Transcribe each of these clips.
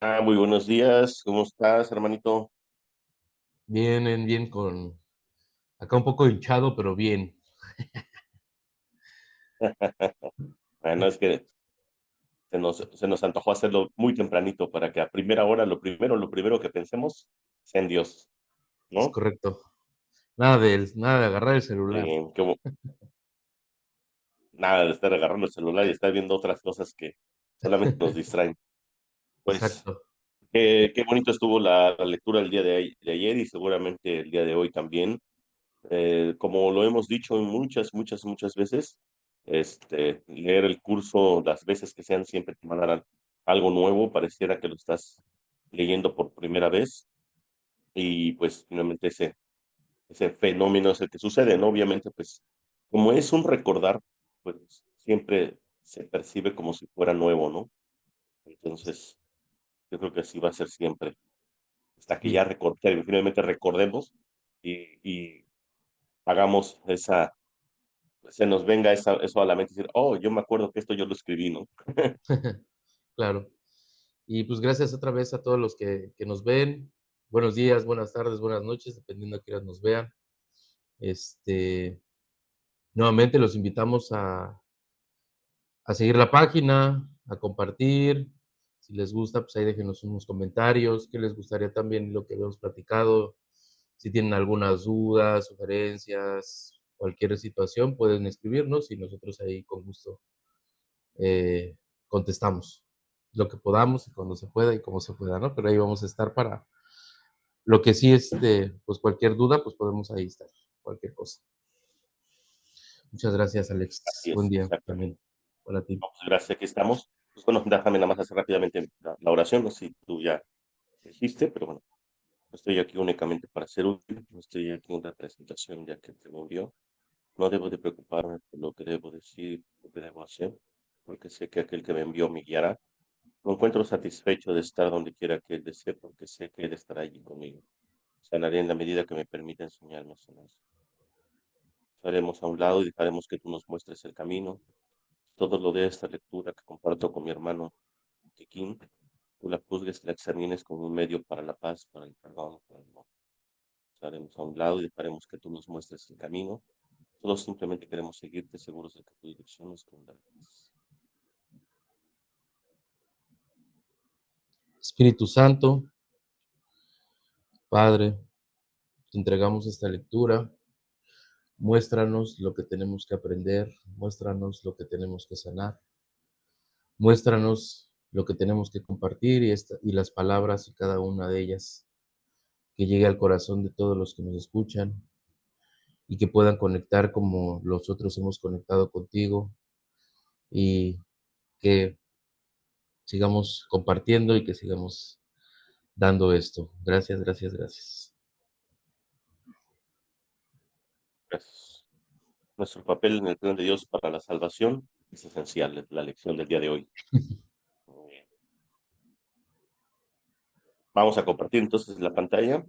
Muy buenos días. ¿Cómo estás, hermanito? Bien, bien, con acá un poco hinchado, pero bien. Bueno, es que se nos antojó hacerlo muy tempranito para que a primera hora lo primero que pensemos sea en Dios, Es ¿no? correcto. Nada de agarrar el celular. Qué nada de estar agarrando el celular y estar viendo otras cosas que solamente nos distraen. Pues, Exacto. qué bonito estuvo la lectura el día de ayer y seguramente el día de hoy también. Como lo hemos dicho muchas, muchas, muchas veces, leer el curso las veces que sean siempre te mandarán algo nuevo, pareciera que lo estás leyendo por primera vez y pues finalmente ese fenómeno es el que sucede, ¿no? Obviamente, pues como es un recordar, pues siempre se percibe como si fuera nuevo, ¿no? Entonces, yo creo que así va a ser siempre, hasta que Y ya finalmente recordemos y hagamos se nos venga eso a la mente, decir: "Oh, yo me acuerdo que esto yo lo escribí", ¿no? claro. Y, pues, gracias otra vez a todos los que nos ven. Buenos días, buenas tardes, buenas noches, dependiendo a qué horas nos vean. Este, nuevamente los invitamos a seguir la página, a compartir. Si les gusta, pues, ahí déjenos unos comentarios, qué les gustaría también lo que habíamos platicado. Si tienen algunas dudas, sugerencias, cualquier situación, pueden escribirnos y nosotros ahí con gusto eh, contestamos lo que podamos y cuando se pueda y como se pueda, ¿no? Pero ahí vamos a estar para lo que sí, pues cualquier duda, pues podemos ahí estar, cualquier cosa. Muchas gracias, Alex. Así Buen es, día exactamente. también para ti. No, pues gracias, aquí estamos. Pues bueno, déjame nada más hacer rápidamente la oración, no sé si tú ya dijiste, pero bueno, no estoy aquí únicamente para ser útil, no estoy aquí en representación ya que te murió. No debo de preocuparme por lo que debo decir, lo que debo hacer, porque sé que aquel que me envió me guiará. Me encuentro satisfecho de estar donde quiera que Él desee, porque sé que Él estará allí conmigo. Sanaré en la medida que me permita enseñarme a sanar. Haremos a un lado y dejaremos que tú nos muestres el camino. Todo lo de esta lectura que comparto con mi hermano Tiquín, tú la juzgues y la examines como un medio para la paz, para el perdón, para el amor. Haremos a un lado y dejaremos que tú nos muestres el camino. Todos simplemente queremos seguirte seguros de que tu dirección nos conducirá. Espíritu Santo, Padre, te entregamos esta lectura. Muéstranos lo que tenemos que aprender, muéstranos lo que tenemos que sanar, muéstranos lo que tenemos que compartir y las palabras y cada una de ellas que llegue al corazón de todos los que nos escuchan y que puedan conectar como nosotros hemos conectado contigo y que sigamos compartiendo y que sigamos dando esto. Gracias, gracias, gracias. Gracias. Nuestro papel en el plan de Dios para la salvación es esencial, es la lección del día de hoy. Muy bien. Vamos a compartir entonces la pantalla.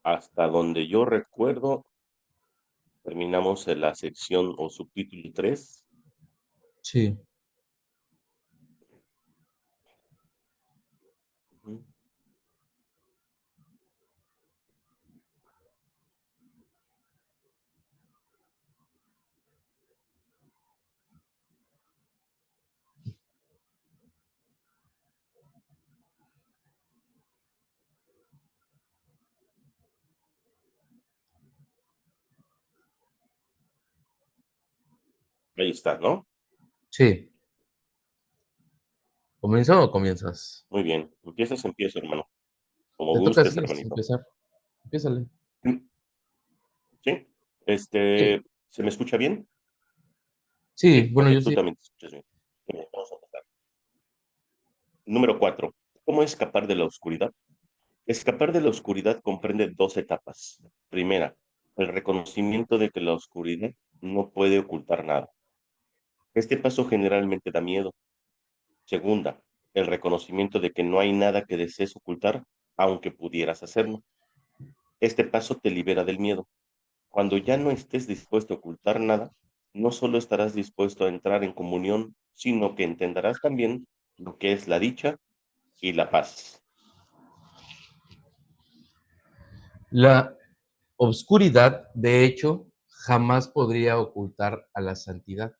Hasta donde yo recuerdo, terminamos en la sección o subtítulo 3. Sí, Ujú. Ahí está, ¿no? sí. ¿Comienzo o comienzas? Muy bien. ¿Empiezas? Empiezo, hermano. Como Te toca gustes, así, hermanito. empezar. Empiézale. Mm, ¿Sí? Sí, ¿Se me escucha bien? sí, Sí, bueno, ok, yo tú sí. también te escuchas bien. Muy bien, vamos a empezar. Número 4. ¿Cómo escapar de la oscuridad? Escapar de la oscuridad comprende dos etapas. Primera, el reconocimiento de que la oscuridad no puede ocultar nada. Este paso generalmente da miedo. Segunda, el reconocimiento de que no hay nada que desees ocultar, aunque pudieras hacerlo. Este paso te libera del miedo. Cuando ya no estés dispuesto a ocultar nada, no solo estarás dispuesto a entrar en comunión, sino que entenderás también lo que es la dicha y la paz. La obscuridad, de hecho, jamás podría ocultar a la santidad,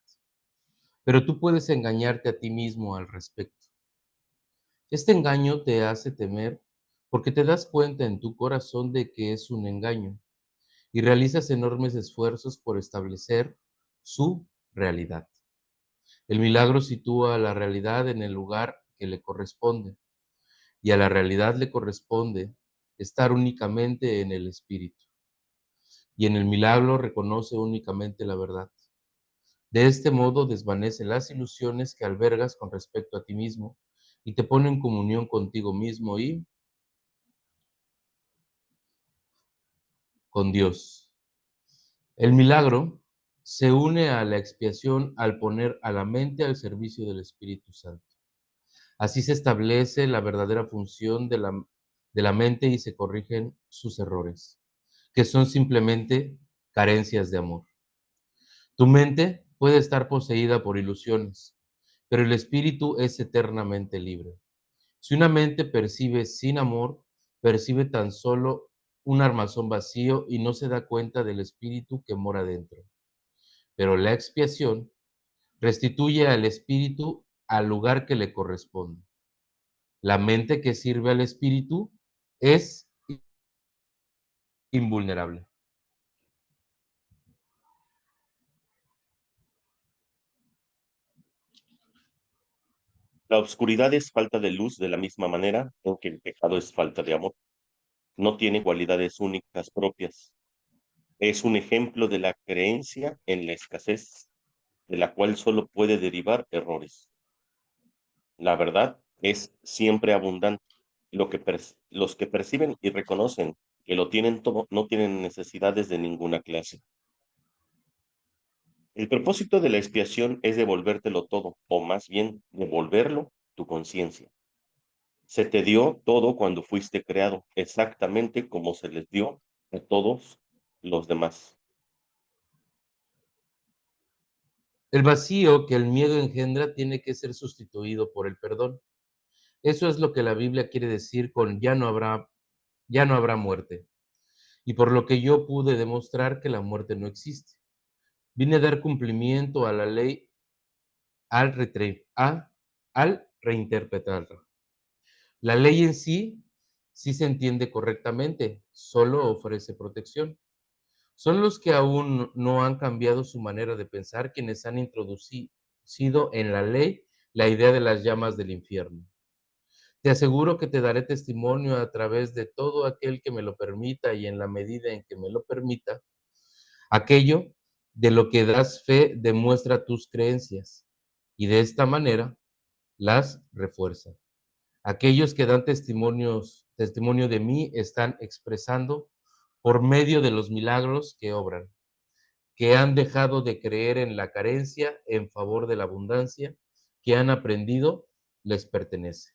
pero tú puedes engañarte a ti mismo al respecto. Este engaño te hace temer porque te das cuenta en tu corazón de que es un engaño y realizas enormes esfuerzos por establecer su realidad. El milagro sitúa la realidad en el lugar que le corresponde, y a la realidad le corresponde estar únicamente en el espíritu, y en el milagro reconoce únicamente la verdad. De este modo desvanece las ilusiones que albergas con respecto a ti mismo y te pone en comunión contigo mismo y con Dios. El milagro se une a la expiación al poner a la mente al servicio del Espíritu Santo. Así se establece la verdadera función de la mente y se corrigen sus errores, que son simplemente carencias de amor. Tu mente puede estar poseída por ilusiones, pero el espíritu es eternamente libre. Si una mente percibe sin amor, percibe tan solo un armazón vacío y no se da cuenta del espíritu que mora dentro. Pero la expiación restituye al espíritu al lugar que le corresponde. La mente que sirve al espíritu es invulnerable. La oscuridad es falta de luz de la misma manera en que el pecado es falta de amor. No tiene cualidades únicas propias. Es un ejemplo de la creencia en la escasez, de la cual solo puede derivar errores. La verdad es siempre abundante. Los que perciben y reconocen que lo tienen todo no tienen necesidades de ninguna clase. El propósito de la expiación es devolvértelo todo, o más bien devolverlo tu conciencia. Se te dio todo cuando fuiste creado, exactamente como se les dio a todos los demás. El vacío que el miedo engendra tiene que ser sustituido por el perdón. Eso es lo que la Biblia quiere decir con ya no habrá muerte. Y por lo que yo pude demostrar que la muerte no existe. Vine a dar cumplimiento a la ley al reinterpretarla. La ley en sí sí se entiende correctamente, solo ofrece protección. Son los que aún no han cambiado su manera de pensar quienes han introducido en la ley la idea de las llamas del infierno. Te aseguro que te daré testimonio a través de todo aquel que me lo permita y en la medida en que me lo permita, aquello de lo que das fe demuestra tus creencias y de esta manera las refuerza. Aquellos que dan testimonio de mí están expresando por medio de los milagros que obran, que han dejado de creer en la carencia en favor de la abundancia, que han aprendido les pertenece.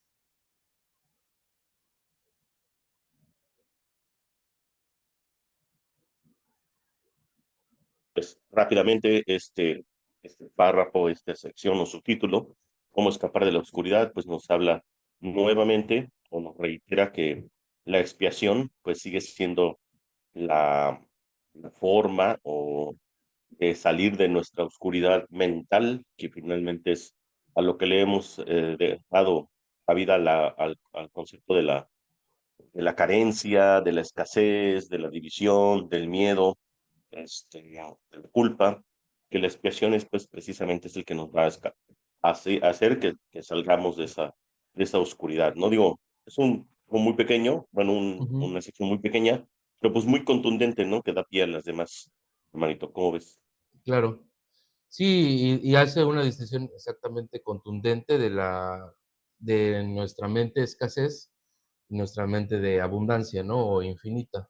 Pues rápidamente este párrafo, esta sección o subtítulo, ¿cómo escapar de la oscuridad? Pues nos habla nuevamente o nos reitera que la expiación pues sigue siendo la, la forma o de salir de nuestra oscuridad mental, que finalmente es a lo que le hemos dado a vida al concepto de la carencia, de la escasez, de la división, del miedo, de la culpa, que la expiación es pues precisamente es el que nos va a hacer que salgamos de esa oscuridad. No digo, es un muy pequeño, bueno, Ujú, una sección muy pequeña, pero pues muy contundente, ¿no? Que da pie a las demás, hermanito, ¿cómo ves? claro. Sí, y hace una distinción exactamente contundente de nuestra mente escasez y nuestra mente de abundancia, ¿no? O infinita.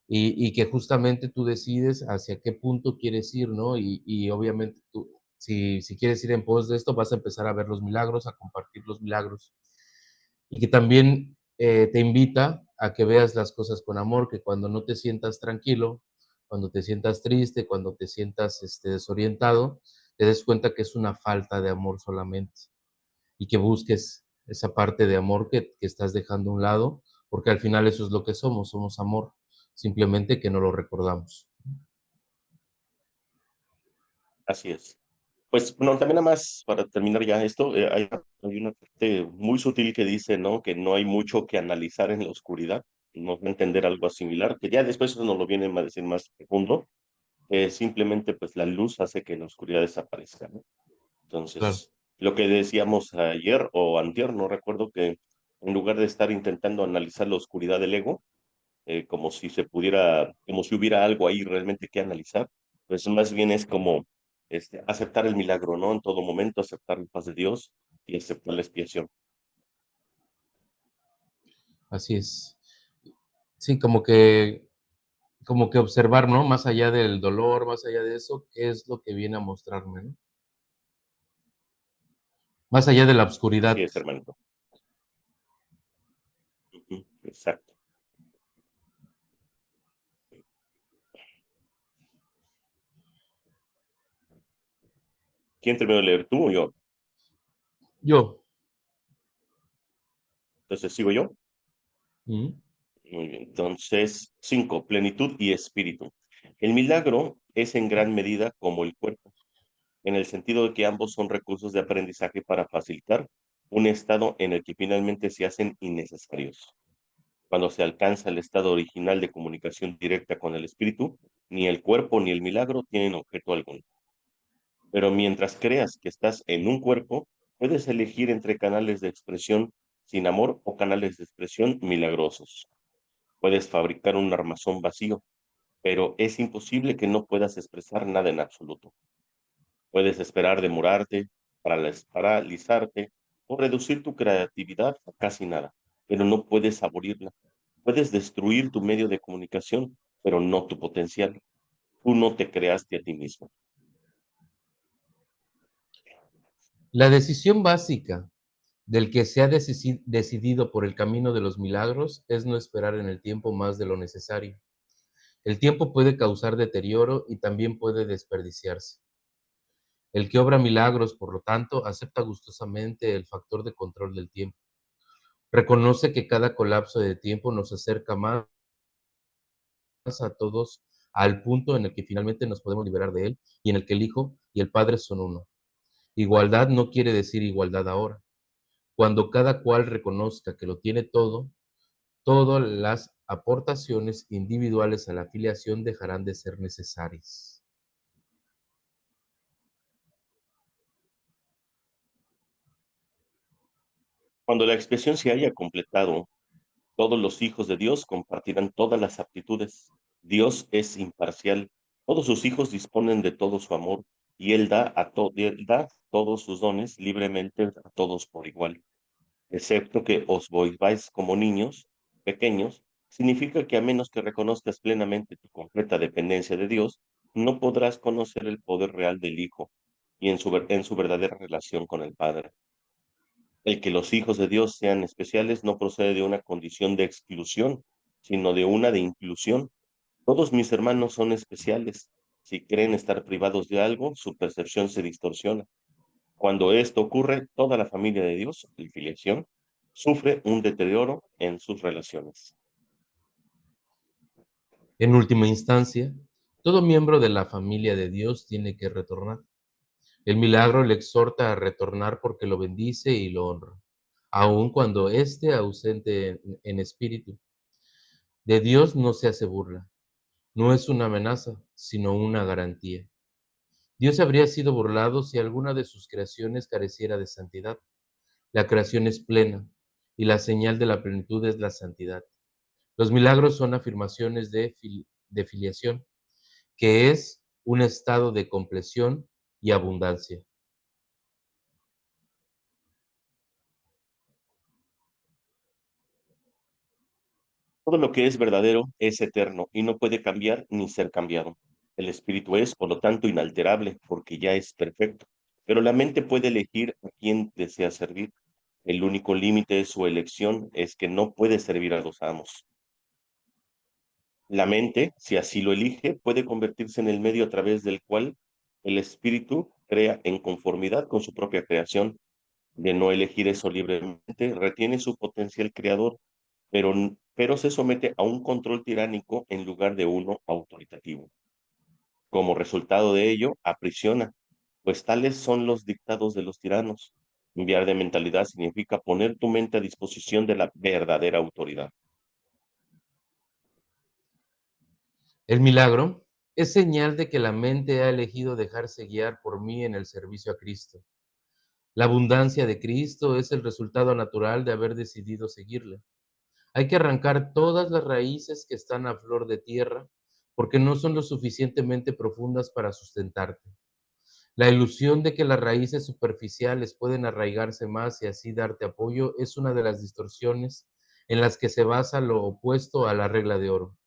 Y que justamente tú decides hacia qué punto quieres ir, ¿no? Y obviamente tú, si quieres ir en pos de esto, vas a empezar a ver los milagros, a compartir los milagros. Y que también te invita a que veas las cosas con amor, que cuando no te sientas tranquilo, cuando te sientas triste, cuando te sientas desorientado, te des cuenta que es una falta de amor solamente y que busques esa parte de amor que estás dejando a un lado, porque al final eso es lo que somos amor, simplemente que no lo recordamos. Así es. Pues, bueno, también nada más para terminar ya esto, hay una parte muy sutil que dice, ¿no? Que no hay mucho que analizar en la oscuridad. Nos va a entender algo similar, que ya después eso nos lo vienen a decir más profundo, simplemente pues la luz hace que la oscuridad desaparezca, ¿no? Claro, Entonces, lo que decíamos ayer o antier, no recuerdo, que en lugar de estar intentando analizar la oscuridad del ego, como si se pudiera, como si hubiera algo ahí realmente que analizar, pues más bien es como aceptar el milagro, ¿no? En todo momento, aceptar la paz de Dios y aceptar la expiación. así es. Sí, como que observar, ¿no? Más allá del dolor, más allá de eso, ¿qué es lo que viene a mostrarme, no? Más allá de la Así oscuridad. es, hermanito. Ujú, exacto. ¿Quién terminó de leer, tú o yo? Yo. Entonces, ¿sigo yo? Ujú. Muy bien. Entonces, 5, plenitud y espíritu. El milagro es en gran medida como el cuerpo, en el sentido de que ambos son recursos de aprendizaje para facilitar un estado en el que finalmente se hacen innecesarios. Cuando se alcanza el estado original de comunicación directa con el espíritu, ni el cuerpo ni el milagro tienen objeto alguno. Pero mientras creas que estás en un cuerpo, puedes elegir entre canales de expresión sin amor o canales de expresión milagrosos. Puedes fabricar un armazón vacío, pero es imposible que no puedas expresar nada en absoluto. Puedes esperar demorarte, paralizarte o reducir tu creatividad a casi nada, pero no puedes abolirla. Puedes destruir tu medio de comunicación, pero no tu potencial. Tú no te creaste a ti mismo. La decisión básica del que se ha decidido por el camino de los milagros es no esperar en el tiempo más de lo necesario. El tiempo puede causar deterioro y también puede desperdiciarse. El que obra milagros, por lo tanto, acepta gustosamente el factor de control del tiempo. Reconoce que cada colapso de tiempo nos acerca más a todos al punto en el que finalmente nos podemos liberar de él y en el que el Hijo y el Padre son uno. Igualdad no quiere decir igualdad ahora. Cuando cada cual reconozca que lo tiene todo, todas las aportaciones individuales a la afiliación dejarán de ser necesarias. Cuando la expresión se haya completado, todos los hijos de Dios compartirán todas las aptitudes. Dios es imparcial. Todos sus hijos disponen de todo su amor y Él da todos sus dones libremente a todos por igual. Excepto que os volváis como niños pequeños, significa que a menos que reconozcas plenamente tu completa dependencia de Dios, no podrás conocer el poder real del Hijo y en su verdadera relación con el Padre. El que los hijos de Dios sean especiales no procede de una condición de exclusión, sino de una de inclusión. Todos mis hermanos son especiales. Si creen estar privados de algo, su percepción se distorsiona. Cuando esto ocurre, toda la familia de Dios, la filiación, sufre un deterioro en sus relaciones. En última instancia, todo miembro de la familia de Dios tiene que retornar. El milagro le exhorta a retornar porque lo bendice y lo honra, aun cuando esté ausente en espíritu. De Dios no se hace burla, no es una amenaza, sino una garantía. Dios habría sido burlado si alguna de sus creaciones careciera de santidad. La creación es plena y la señal de la plenitud es la santidad. Los milagros son afirmaciones de filiación, que es un estado de compleción y abundancia. Todo lo que es verdadero es eterno y no puede cambiar ni ser cambiado. El espíritu es, por lo tanto, inalterable porque ya es perfecto, pero la mente puede elegir a quién desea servir. El único límite de su elección es que no puede servir a los amos. La mente, si así lo elige, puede convertirse en el medio a través del cual el espíritu crea en conformidad con su propia creación. de no elegir eso libremente, retiene su potencial creador, pero se somete a un control tiránico en lugar de uno autoritativo. Como resultado de ello, aprisiona, pues tales son los dictados de los tiranos. Enviar de mentalidad significa poner tu mente a disposición de la verdadera autoridad. El milagro es señal de que la mente ha elegido dejarse guiar por mí en el servicio a Cristo. La abundancia de Cristo es el resultado natural de haber decidido seguirle. Hay que arrancar todas las raíces que están a flor de tierra porque no son lo suficientemente profundas para sustentarte. La ilusión de que las raíces superficiales pueden arraigarse más y así darte apoyo es una de las distorsiones en las que se basa lo opuesto a la regla de oro.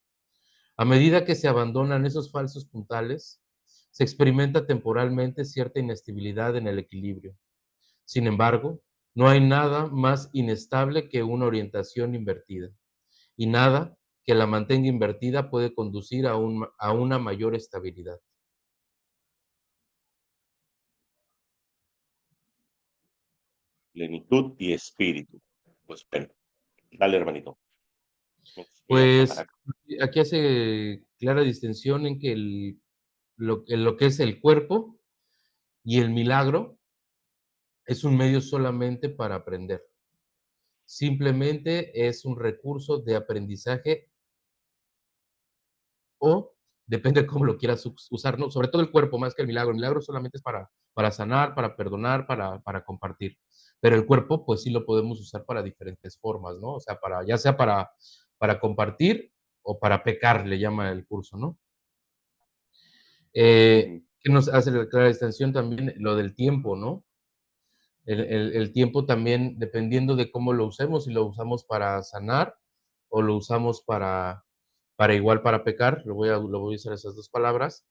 A medida que se abandonan esos falsos puntales, se experimenta temporalmente cierta inestabilidad en el equilibrio. Sin embargo, no hay nada más inestable que una orientación invertida, y nada que la mantenga invertida puede conducir a una mayor estabilidad. Plenitud y espíritu. Pues bueno, dale, hermanito. Estoy aquí para Pues acá. aquí hace clara distinción en que en lo que es el cuerpo y el milagro es un medio solamente para aprender. Simplemente es un recurso de aprendizaje o depende de cómo lo quieras usar, ¿no? Sobre todo el cuerpo más que el milagro. El milagro solamente es para sanar, para perdonar, para compartir. Pero el cuerpo, pues sí lo podemos usar para diferentes formas, ¿no? O sea, ya sea para compartir o para pecar, le llama el curso, ¿no? Ujú. Que nos hace la clara distinción también lo del tiempo, ¿no? El tiempo también, dependiendo de cómo lo usemos, si lo usamos para sanar o lo usamos para pecar, lo voy a usar esas dos palabras,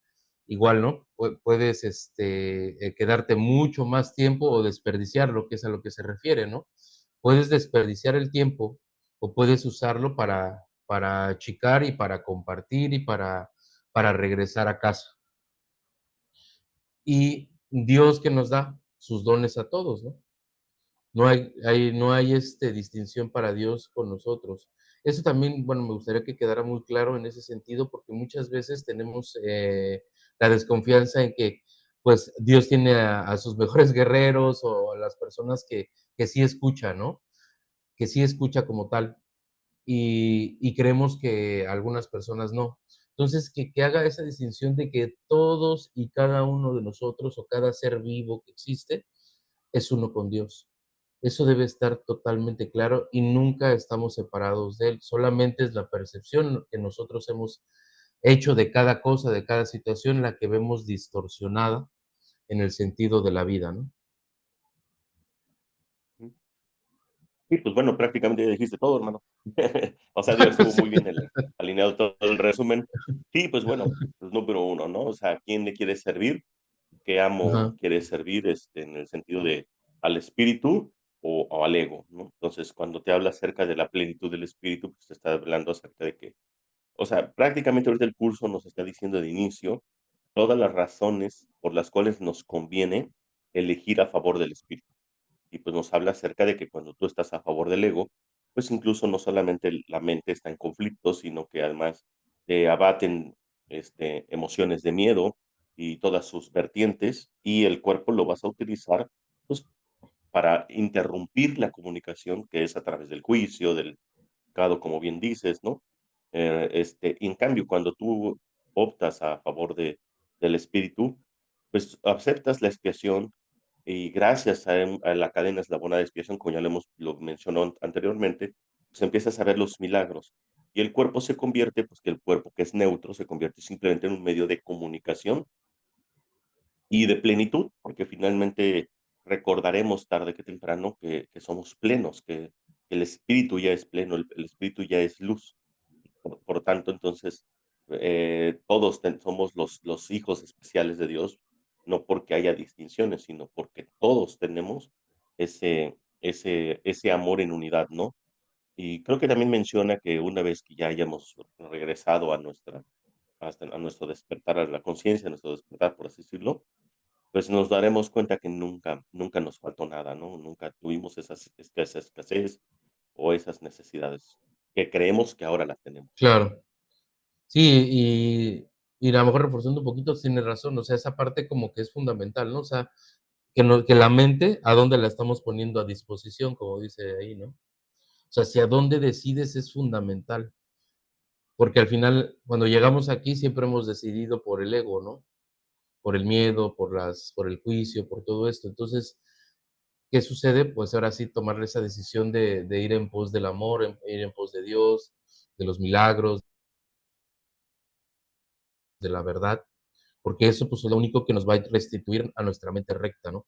igual, ¿no? Puedes quedarte mucho más tiempo o desperdiciarlo, que es a lo que se refiere, ¿no? Puedes desperdiciar el tiempo o puedes usarlo para achicar y para compartir y para regresar a casa. Y Dios que nos da sus dones a todos, ¿no? No hay, distinción para Dios con nosotros. Eso también, bueno, me gustaría que quedara muy claro en ese sentido, porque muchas veces tenemos, la desconfianza en que, pues, Dios tiene a sus mejores guerreros o a las personas que sí escucha, ¿no? Que sí escucha como tal, y creemos que algunas personas no. Entonces, que haga esa distinción de que todos y cada uno de nosotros, o cada ser vivo que existe, es uno con Dios. Eso debe estar totalmente claro y nunca estamos separados de Él, solamente es la percepción que nosotros hemos hecho de cada cosa, de cada situación, la que vemos distorsionada en el sentido de la vida, ¿no? Sí, pues bueno, prácticamente ya dijiste todo, hermano. O sea, digo, estuvo Sí. muy bien alineado todo el resumen. Sí, pues bueno, pues número uno, ¿no? O sea, ¿a quién le quieres servir? ¿Qué amo Ajá, quieres servir en el sentido de al espíritu o al ego, ¿no? Entonces, cuando te habla acerca de la plenitud del espíritu, pues te está hablando acerca de que, o sea, prácticamente ahorita el curso nos está diciendo de inicio todas las razones por las cuales nos conviene elegir a favor del espíritu. Y pues nos habla acerca de que cuando tú estás a favor del ego, pues incluso no solamente la mente está en conflicto, sino que además te abaten emociones de miedo y todas sus vertientes, y el cuerpo lo vas a utilizar pues, para interrumpir la comunicación que es a través del juicio, del pecado, como bien dices, ¿no? En cambio, cuando tú optas a favor del espíritu, pues aceptas la expiación y gracias a la cadena eslabona de expiación, como ya lo mencionó anteriormente, pues empiezas a ver los milagros. Y el cuerpo se convierte, pues que el cuerpo que es neutro se convierte simplemente en un medio de comunicación y de plenitud, porque finalmente recordaremos tarde que temprano que somos plenos, que el espíritu ya es pleno, el espíritu ya es luz. Por tanto, entonces, todos somos los hijos especiales de Dios, no porque haya distinciones, sino porque todos tenemos ese amor en unidad, ¿no? Y creo que también menciona que una vez que ya hayamos regresado a nuestro despertar, a la conciencia, a nuestro despertar, por así decirlo, pues nos daremos cuenta que nunca nos faltó nada, ¿no? Nunca tuvimos esa escasez o esas necesidades que creemos que ahora las tenemos. Claro. Sí, y a lo mejor reforzando un poquito, tienes razón, o sea, esa parte como que es fundamental, ¿no? O sea, que la mente, ¿a dónde la estamos poniendo a disposición? Como dice ahí, ¿no? O sea, hacia dónde decides es fundamental, porque al final, cuando llegamos aquí, siempre hemos decidido por el ego, ¿no? Por el miedo, por el juicio, por todo esto. Entonces, ¿qué sucede? Pues ahora sí tomar esa decisión de ir en pos del amor, ir en pos de Dios, de los milagros, de la verdad, porque eso, pues, es lo único que nos va a restituir a nuestra mente recta, ¿no?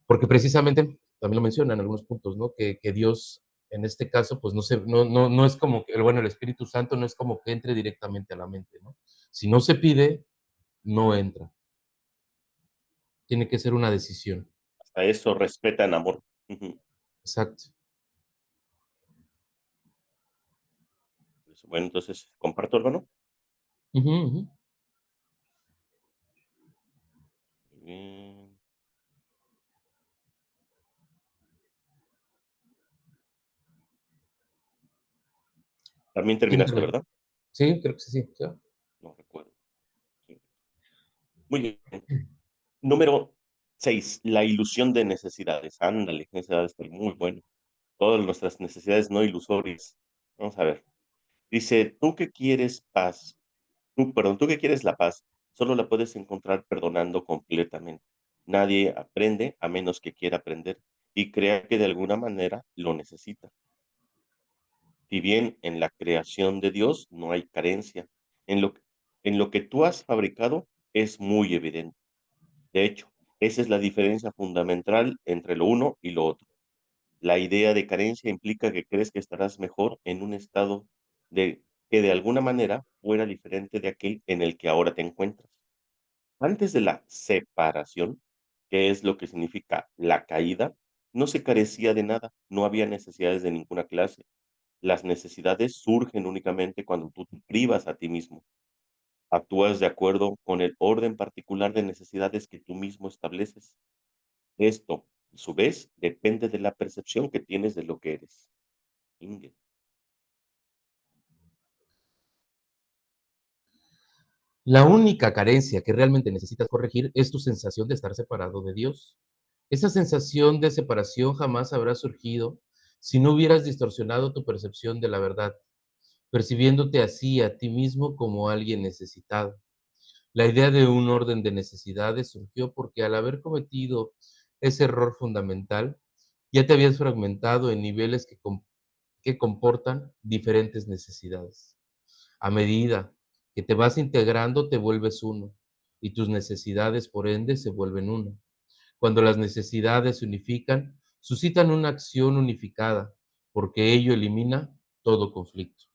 Porque precisamente, también lo menciona en algunos puntos, ¿no? Que Dios, en este caso, pues, no es como que, bueno, el Espíritu Santo no es como que entre directamente a la mente, ¿no? Si no se pide, no entra. Tiene que ser una decisión. Hasta eso respetan amor. Ujú. Exacto. Pues, bueno, entonces, comparto, hermano. Ujú, ujú. Muy bien. También terminaste, Siempre. ¿verdad? Sí, creo que sí, sí. No recuerdo. Sí. Muy bien. Número 6, la ilusión de necesidades. Ándale, esa va a estar muy bueno. Todas nuestras necesidades no ilusorias. Vamos a ver. Dice, tú que quieres la paz, solo la puedes encontrar perdonando completamente. Nadie aprende a menos que quiera aprender y crea que de alguna manera lo necesita. Si bien en la creación de Dios no hay carencia, en lo, en lo que tú has fabricado es muy evidente. De hecho, esa es la diferencia fundamental entre lo uno y lo otro. La idea de carencia implica que crees que estarás mejor en un estado que de alguna manera fuera diferente de aquel en el que ahora te encuentras. Antes de la separación, que es lo que significa la caída, no se carecía de nada, no había necesidades de ninguna clase. Las necesidades surgen únicamente cuando tú te privas a ti mismo. Actúas de acuerdo con el orden particular de necesidades que tú mismo estableces. Esto, a su vez, depende de la percepción que tienes de lo que eres. Inge. La única carencia que realmente necesitas corregir es tu sensación de estar separado de Dios. Esa sensación de separación jamás habrá surgido si no hubieras distorsionado tu percepción de la verdad, percibiéndote así a ti mismo como alguien necesitado. La idea de un orden de necesidades surgió porque al haber cometido ese error fundamental, ya te habías fragmentado en niveles que comportan diferentes necesidades. A medida que te vas integrando, te vuelves uno, y tus necesidades, por ende, se vuelven una. Cuando las necesidades se unifican, suscitan una acción unificada, porque ello elimina todo conflicto.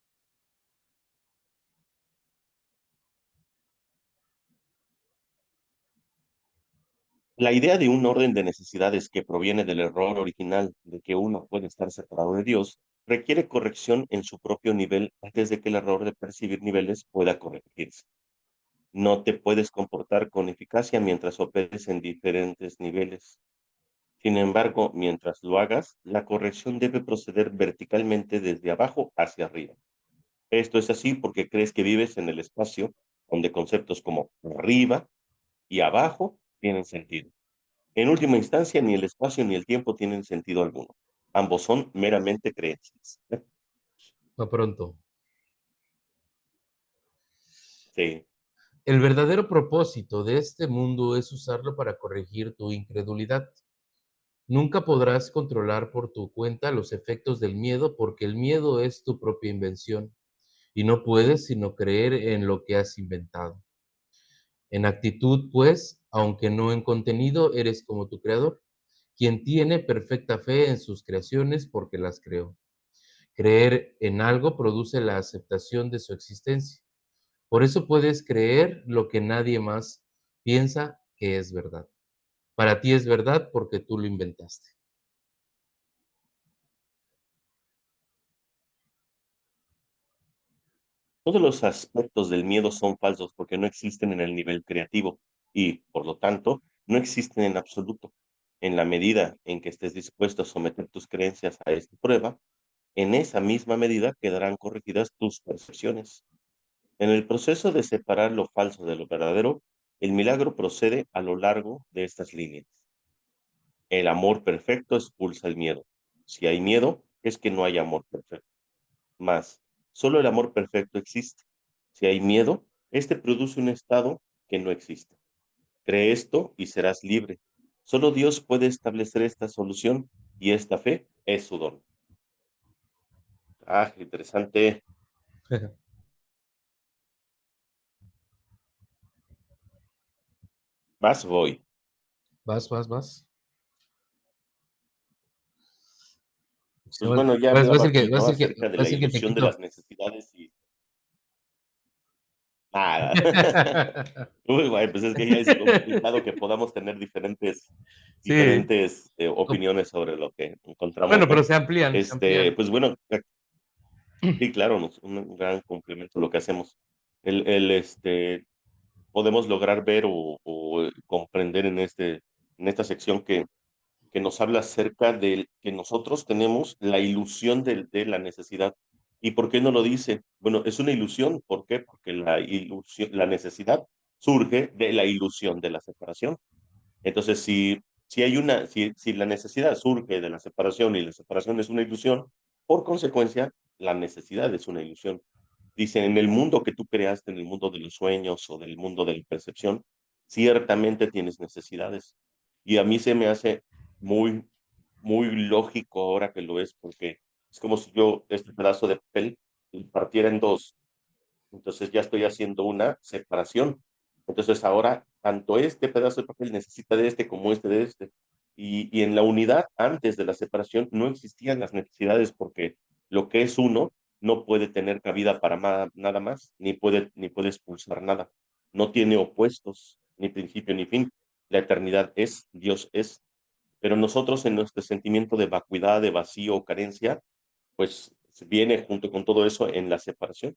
La idea de un orden de necesidades que proviene del error original de que uno puede estar separado de Dios requiere corrección en su propio nivel antes de que el error de percibir niveles pueda corregirse. No te puedes comportar con eficacia mientras operes en diferentes niveles. Sin embargo, mientras lo hagas, la corrección debe proceder verticalmente desde abajo hacia arriba. Esto es así porque crees que vives en el espacio donde conceptos como arriba y abajo tienen sentido. En última instancia, ni el espacio ni el tiempo tienen sentido alguno. Ambos son meramente creencias. A pronto. Sí. El verdadero propósito de este mundo es usarlo para corregir tu incredulidad. Nunca podrás controlar por tu cuenta los efectos del miedo porque el miedo es tu propia invención y no puedes sino creer en lo que has inventado. En actitud, pues, aunque no en contenido, eres como tu creador, quien tiene perfecta fe en sus creaciones porque las creó. Creer en algo produce la aceptación de su existencia. Por eso puedes creer lo que nadie más piensa que es verdad. Para ti es verdad porque tú lo inventaste. Todos los aspectos del miedo son falsos porque no existen en el nivel creativo y, por lo tanto, no existen en absoluto. En la medida en que estés dispuesto a someter tus creencias a esta prueba, en esa misma medida quedarán corregidas tus percepciones. En el proceso de separar lo falso de lo verdadero, el milagro procede a lo largo de estas líneas. El amor perfecto expulsa el miedo. Si hay miedo, es que no hay amor perfecto. Más, solo el amor perfecto existe. Si hay miedo, este produce un estado que no existe. Cree esto y serás libre. Solo Dios puede establecer esta solución y esta fe es su don. Ah, interesante. Más voy. Vas, vas, vas. Se Pues bueno, ya va a hablaba ser que, aquí, ¿no? Acerca de va a la ser que te ilusión de las quito. necesidades y nada. Uy, güey, pues es que ya es complicado que podamos tener Sí, diferentes com- opiniones sobre lo que encontramos, bueno, pero ¿no? se amplían, se amplían. Pues bueno, sí, claro, un gran complemento lo que hacemos. El podemos lograr ver o comprender en esta sección que nos habla acerca de que nosotros tenemos la ilusión de la necesidad. ¿Y por qué no lo dice? Bueno, es una ilusión. ¿Por qué? Porque la necesidad surge de la ilusión de la separación. Entonces, si la necesidad surge de la separación y la separación es una ilusión, por consecuencia, la necesidad es una ilusión. Dice, en el mundo que tú creaste, en el mundo de los sueños o del mundo de la percepción, ciertamente tienes necesidades. Y a mí se me hace muy, muy lógico ahora que lo es, porque es como si yo este pedazo de papel partiera en dos. Entonces ya estoy haciendo una separación. Entonces ahora tanto este pedazo de papel necesita de este como este de este. Y en la unidad, antes de la separación, no existían las necesidades porque lo que es uno no puede tener cabida para nada más, ni puede expulsar nada. No tiene opuestos, ni principio ni fin. La eternidad es, Dios es. Pero nosotros en nuestro sentimiento de vacuidad, de vacío, carencia, pues viene junto con todo eso en la separación.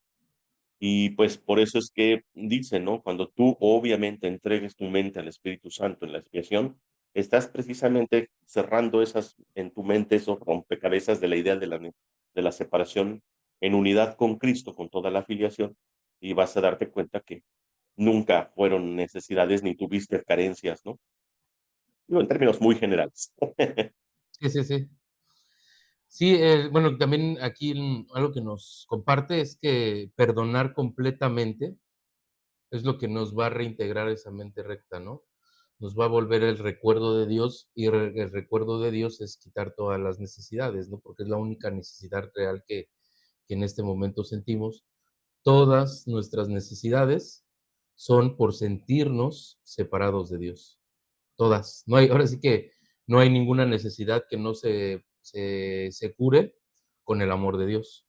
Y pues por eso es que dice, ¿no? Cuando tú obviamente entregues tu mente al Espíritu Santo en la expiación, estás precisamente cerrando en tu mente esos rompecabezas de la idea de la separación en unidad con Cristo, con toda la afiliación, y vas a darte cuenta que nunca fueron necesidades ni tuviste carencias, ¿no? Digo, en términos muy generales. Sí, sí, sí. Sí, bueno, también aquí algo que nos comparte es que perdonar completamente es lo que nos va a reintegrar esa mente recta, ¿no? Nos va a volver el recuerdo de Dios y el recuerdo de Dios es quitar todas las necesidades, ¿no? Porque es la única necesidad real que en este momento sentimos. Todas nuestras necesidades son por sentirnos separados de Dios. Todas. No hay, ahora sí que no hay ninguna necesidad que no se cure con el amor de Dios.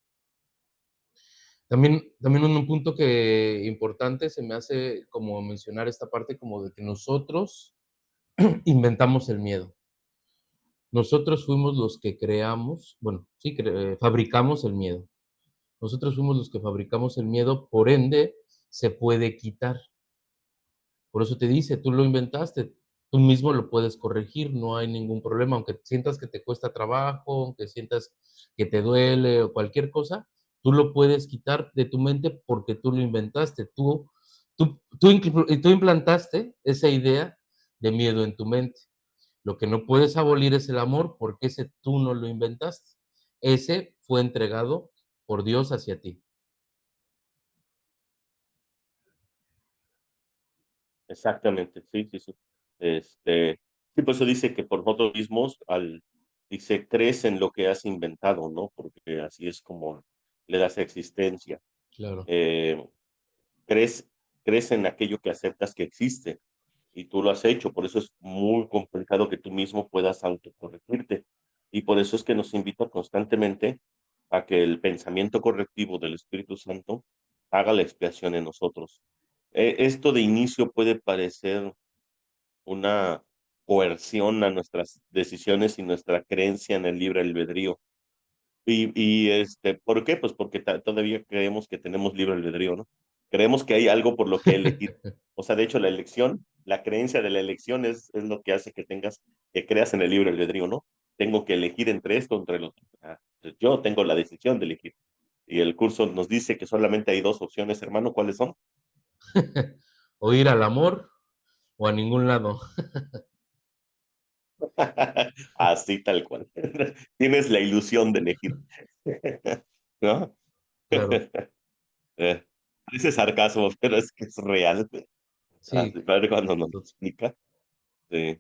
También un punto que importante se me hace como mencionar esta parte como de que nosotros inventamos el miedo. Nosotros fuimos los que creamos, bueno, sí, fabricamos el miedo. Nosotros fuimos los que fabricamos el miedo, por ende, se puede quitar. Por eso te dice, tú lo inventaste, tú mismo lo puedes corregir, no hay ningún problema, aunque sientas que te cuesta trabajo, aunque sientas que te duele o cualquier cosa, tú lo puedes quitar de tu mente porque tú lo inventaste, tú implantaste esa idea de miedo en tu mente. Lo que no puedes abolir es el amor porque ese tú no lo inventaste. Ese fue entregado por Dios hacia ti. Exactamente, sí, sí, sí. Sí, por eso dice que por nosotros mismos, dice, crees en lo que has inventado, ¿no? Porque así es como le das existencia. Claro. Eh, crees, crees en aquello que aceptas que existe y tú lo has hecho, por eso es muy complicado que tú mismo puedas autocorregirte. Y por eso es que nos invita constantemente a que el pensamiento correctivo del Espíritu Santo haga la expiación en nosotros. Esto de inicio puede parecer una coerción a nuestras decisiones y nuestra creencia en el libre albedrío. ¿Por qué? Pues porque todavía creemos que tenemos libre albedrío, ¿no? Creemos que hay algo por lo que elegir. O sea, de hecho, la elección, la creencia de la elección es lo que hace que tengas, que creas en el libre albedrío, ¿no? Tengo que elegir entre esto, entre los... Pues yo tengo la decisión de elegir. Y el curso nos dice que solamente hay dos opciones, hermano. ¿Cuáles son? O ir al amor o a ningún lado. Así tal cual. Tienes la ilusión de elegir. ¿No? Claro, Eh, Parece sarcasmo, pero es que es real. sí. Padre cuando nos lo to- explica. Sí.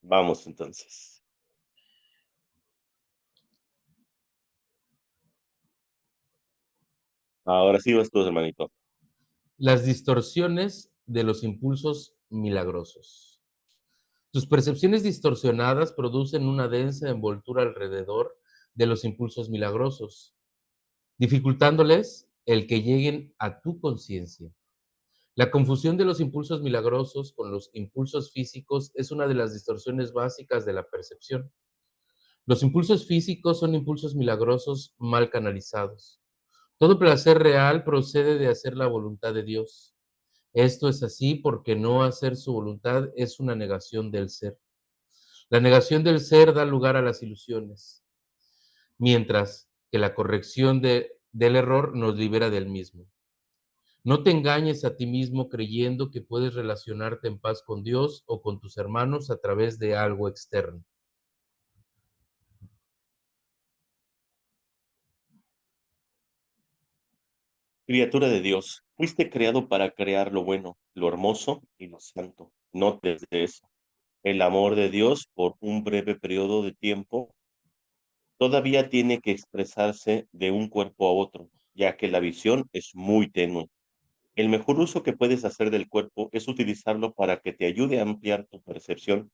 Vamos entonces. Ahora sí vas tú, hermanito. Las distorsiones de los impulsos milagrosos. Tus percepciones distorsionadas producen una densa envoltura alrededor de los impulsos milagrosos, dificultándoles el que lleguen a tu conciencia. La confusión de los impulsos milagrosos con los impulsos físicos es una de las distorsiones básicas de la percepción. Los impulsos físicos son impulsos milagrosos mal canalizados. Todo placer real procede de hacer la voluntad de Dios. Esto es así porque no hacer su voluntad es una negación del ser. La negación del ser da lugar a las ilusiones, mientras que la corrección del error nos libera del mismo. No te engañes a ti mismo creyendo que puedes relacionarte en paz con Dios o con tus hermanos a través de algo externo. Criatura de Dios, fuiste creado para crear lo bueno, lo hermoso y lo santo. No desde eso. El amor de Dios por un breve periodo de tiempo todavía tiene que expresarse de un cuerpo a otro, ya que la visión es muy tenue. El mejor uso que puedes hacer del cuerpo es utilizarlo para que te ayude a ampliar tu percepción,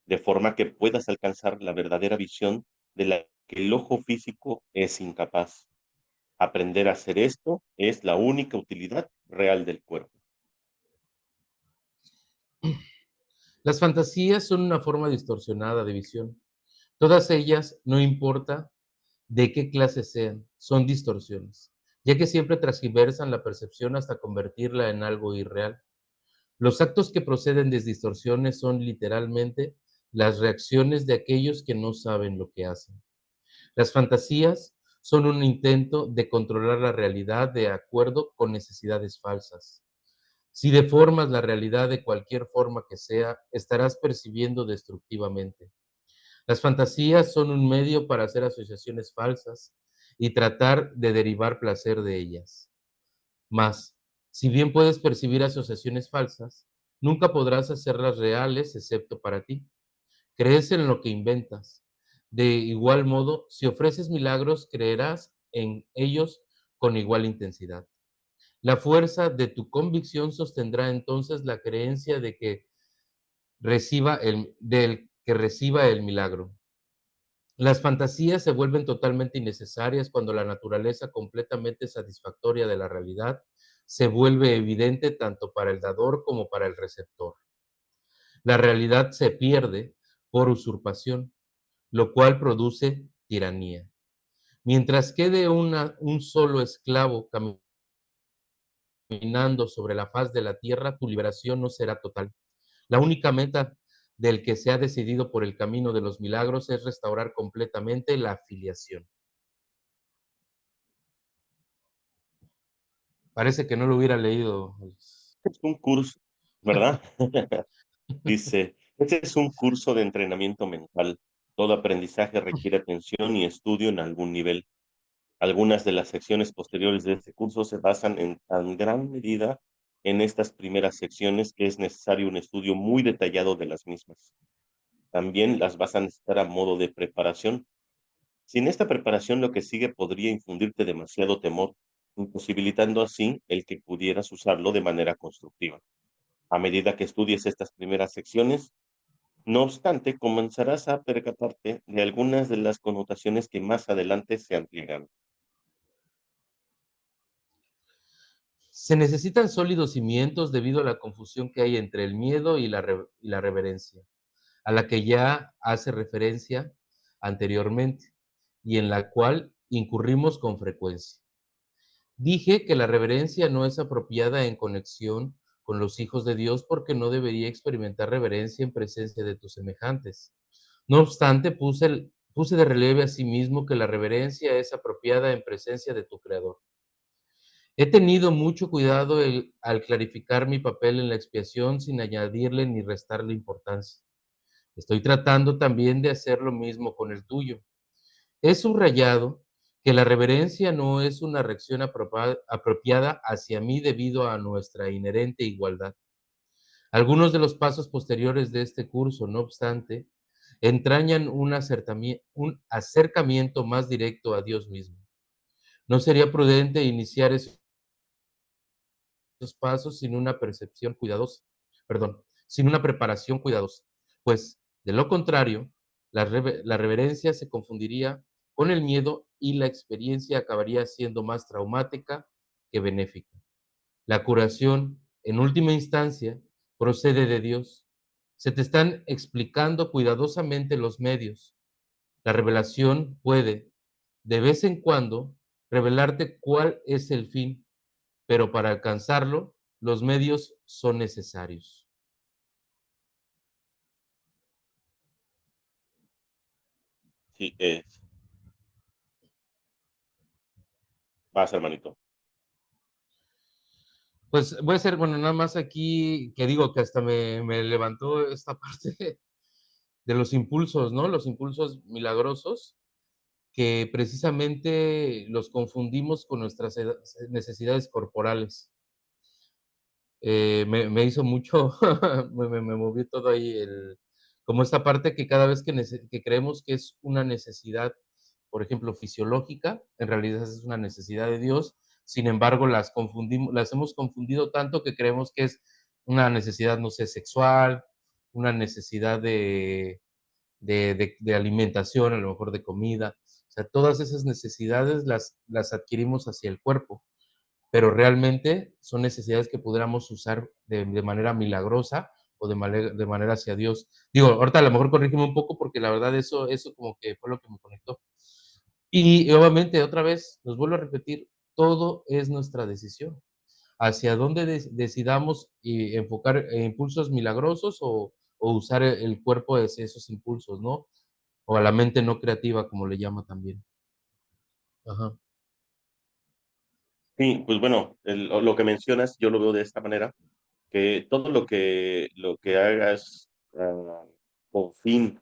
de forma que puedas alcanzar la verdadera visión de la que el ojo físico es incapaz. Aprender a hacer esto es la única utilidad real del cuerpo. Las fantasías son una forma distorsionada de visión. Todas ellas, no importa de qué clase sean, son distorsiones, ya que siempre transgiversan la percepción hasta convertirla en algo irreal. Los actos que proceden de distorsiones son literalmente las reacciones de aquellos que no saben lo que hacen. Las fantasías son un intento de controlar la realidad de acuerdo con necesidades falsas. Si deformas la realidad de cualquier forma que sea, estarás percibiendo destructivamente. Las fantasías son un medio para hacer asociaciones falsas y tratar de derivar placer de ellas. Mas, si bien puedes percibir asociaciones falsas, nunca podrás hacerlas reales excepto para ti. Crees en lo que inventas. De igual modo, si ofreces milagros, creerás en ellos con igual intensidad. La fuerza de tu convicción sostendrá entonces la creencia de que del que reciba el milagro. Las fantasías se vuelven totalmente innecesarias cuando la naturaleza completamente satisfactoria de la realidad se vuelve evidente tanto para el dador como para el receptor. La realidad se pierde por usurpación, lo cual produce tiranía. Mientras quede un solo esclavo caminando sobre la faz de la tierra, tu liberación no será total. La única meta del que se ha decidido por el camino de los milagros es restaurar completamente la afiliación. Parece que no lo hubiera leído. Es un curso, ¿verdad? Dice, este es un curso de entrenamiento mental. Todo aprendizaje requiere atención y estudio en algún nivel. Algunas de las secciones posteriores de este curso se basan en tan gran medida en estas primeras secciones que es necesario un estudio muy detallado de las mismas. También las vas a necesitar a modo de preparación. Sin esta preparación, lo que sigue podría infundirte demasiado temor, imposibilitando así el que pudieras usarlo de manera constructiva. A medida que estudies estas primeras secciones, no obstante, comenzarás a percatarte de algunas de las connotaciones que más adelante se ampliarán. Se necesitan sólidos cimientos debido a la confusión que hay entre el miedo y la reverencia, a la que ya hace referencia anteriormente y en la cual incurrimos con frecuencia. Dije que la reverencia no es apropiada en conexión con los hijos de Dios porque no debería experimentar reverencia en presencia de tus semejantes. No obstante, puse de relieve asimismo que la reverencia es apropiada en presencia de tu Creador. He tenido mucho cuidado al clarificar mi papel en la expiación sin añadirle ni restarle importancia. Estoy tratando también de hacer lo mismo con el tuyo. He subrayado que la reverencia no es una reacción apropiada hacia mí debido a nuestra inherente igualdad. Algunos de los pasos posteriores de este curso, no obstante, entrañan un acercamiento más directo a Dios mismo. No sería prudente iniciar esos pasos sin una percepción cuidadosa, perdón, sin una preparación cuidadosa, pues de lo contrario, la reverencia se confundiría con el miedo y la experiencia acabaría siendo más traumática que benéfica. La curación, en última instancia, procede de Dios. Se te están explicando cuidadosamente los medios. La revelación puede, de vez en cuando, revelarte cuál es el fin, pero para alcanzarlo, los medios son necesarios. Sí, vas, hermanito. Pues voy a hacer, bueno, nada más aquí que digo que hasta me levantó esta parte de los impulsos, ¿no? Los impulsos milagrosos, que precisamente los confundimos con nuestras necesidades corporales. Me hizo mucho, me movió todo ahí como esta parte que cada vez que creemos que es una necesidad, por ejemplo, fisiológica, en realidad es una necesidad de Dios, sin embargo, las hemos confundido tanto que creemos que es una necesidad, no sé, sexual, una necesidad de alimentación, a lo mejor de comida. O sea, todas esas necesidades las adquirimos hacia el cuerpo, pero realmente son necesidades que pudiéramos usar de manera milagrosa o de manera hacia Dios. Digo, ahorita a lo mejor corrígeme un poco porque la verdad eso como que fue lo que me conectó. Y obviamente, otra vez, los vuelvo a repetir, todo es nuestra decisión. Hacia dónde decidamos enfocar impulsos milagrosos o usar el cuerpo hacia esos impulsos, ¿no? O a la mente no creativa, como le llama también. Ajá. Sí, pues bueno, lo que mencionas, yo lo veo de esta manera, que todo lo que hagas con fin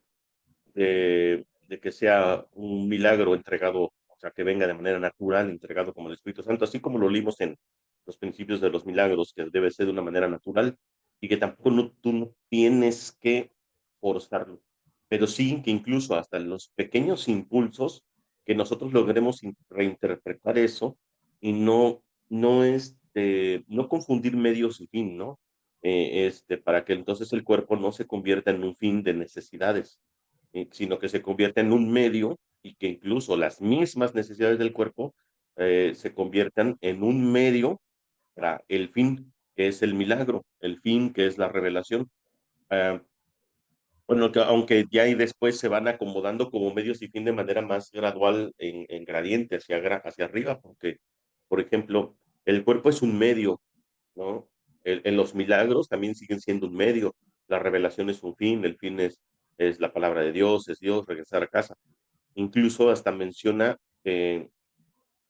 de que sea un milagro entregado, o sea, que venga de manera natural, entregado como el Espíritu Santo, así como lo leímos en los principios de los milagros, que debe ser de una manera natural y que tampoco tú no tienes que forzarlo, pero sí que incluso hasta los pequeños impulsos que nosotros logremos reinterpretar eso y no confundir medios y fin, ¿no? Para que entonces el cuerpo no se convierta en un fin de necesidades, sino que se convierta en un medio y que incluso las mismas necesidades del cuerpo se conviertan en un medio para el fin, que es el milagro, el fin, que es la revelación. Ah, bueno, aunque ya y después se van acomodando como medios y fin de manera más gradual en gradiente hacia arriba, porque, por ejemplo, el cuerpo es un medio, ¿no? En los milagros también siguen siendo un medio. La revelación es un fin, el fin es la palabra de Dios, es Dios, regresar a casa. Incluso hasta menciona,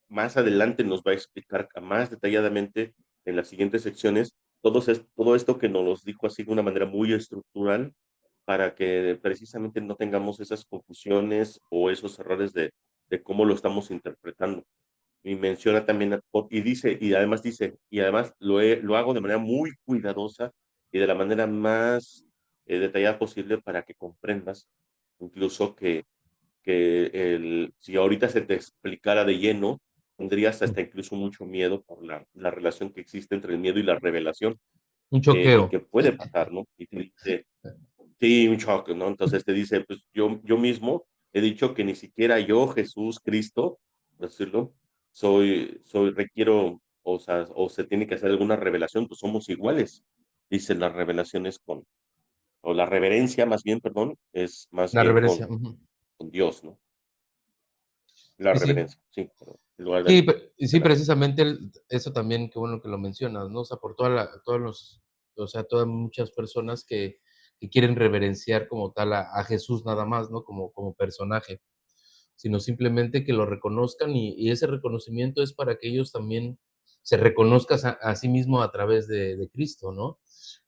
más adelante nos va a explicar más detalladamente en las siguientes secciones todo esto que nos los dijo así de una manera muy estructural para que precisamente no tengamos esas confusiones o esos errores de cómo lo estamos interpretando. Y menciona también, y dice, y además dice, y además lo hago de manera muy cuidadosa y de la manera más detallada posible para que comprendas incluso si ahorita se te explicara de lleno, tendrías hasta incluso mucho miedo por la relación que existe entre el miedo y la revelación, Un y choqueo. que puede pasar, ¿no? Y te dice, sí, un shock, ¿no? Entonces te dice, pues yo mismo he dicho que ni siquiera yo, Jesús, Cristo, por decirlo, requiero, o se tiene que hacer alguna revelación, pues somos iguales. Dice las revelaciones o la reverencia más bien, perdón, es más La bien reverencia. Ujú. con Dios, ¿no? La Sí, sí. reverencia, sí, perdón. en lugar Sí, del sí, de la precisamente eso también, qué bueno que lo mencionas, ¿no? O sea, por todos los, o sea, todas muchas personas que quieren reverenciar como tal a Jesús nada más, ¿no? Como personaje, sino simplemente que lo reconozcan y ese reconocimiento es para que ellos también se reconozcan a sí mismo a través de Cristo, ¿no?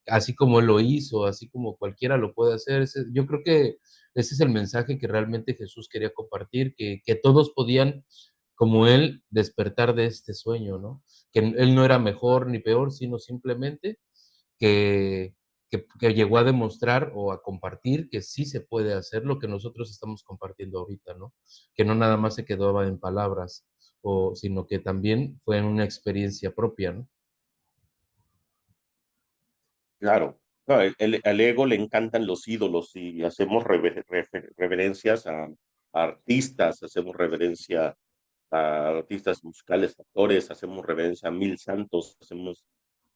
Así como Él lo hizo, así como cualquiera lo puede hacer. Yo creo que ese es el mensaje que realmente Jesús quería compartir, que todos podían, como Él, despertar de este sueño, ¿no? Que Él no era mejor ni peor, sino simplemente que que llegó a demostrar o a compartir que sí se puede hacer lo que nosotros estamos compartiendo ahorita, ¿no? Que no nada más se quedaba en palabras, sino que también fue en una experiencia propia, ¿no? claro. No, al ego le encantan los ídolos y hacemos reverencias a artistas, hacemos reverencia a artistas musicales, actores, hacemos reverencia a mil santos, hacemos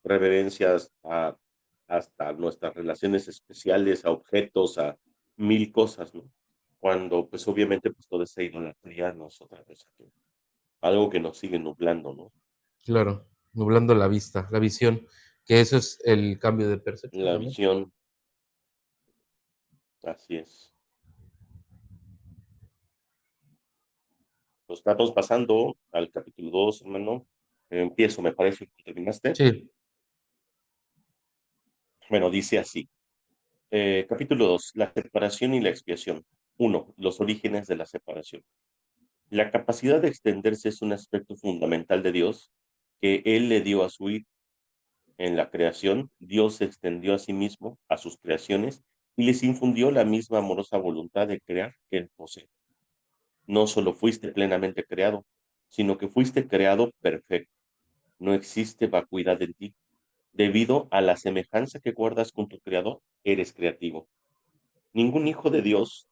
reverencias a hasta nuestras relaciones especiales, a objetos, a mil cosas, ¿no? Cuando, pues obviamente, pues toda esa idolatría no es otra cosa que algo que nos sigue nublando, ¿no? Claro, nublando la vista, la visión, que eso es el cambio de percepción La también. visión, así es. Pues estamos pasando al capítulo 2, hermano. Empiezo, me parece que terminaste. Sí, Bueno, dice así. Capítulo 2, la separación y la expiación. Uno, los orígenes de la separación. La capacidad de extenderse es un aspecto fundamental de Dios que Él le dio a su Hijo. En la creación, Dios se extendió a sí mismo, a sus creaciones, y les infundió la misma amorosa voluntad de crear que Él posee. No solo fuiste plenamente creado, sino que fuiste creado perfecto. No existe vacuidad en ti. Debido a la semejanza que guardas con tu Creador, eres creativo. Ningún hijo de Dios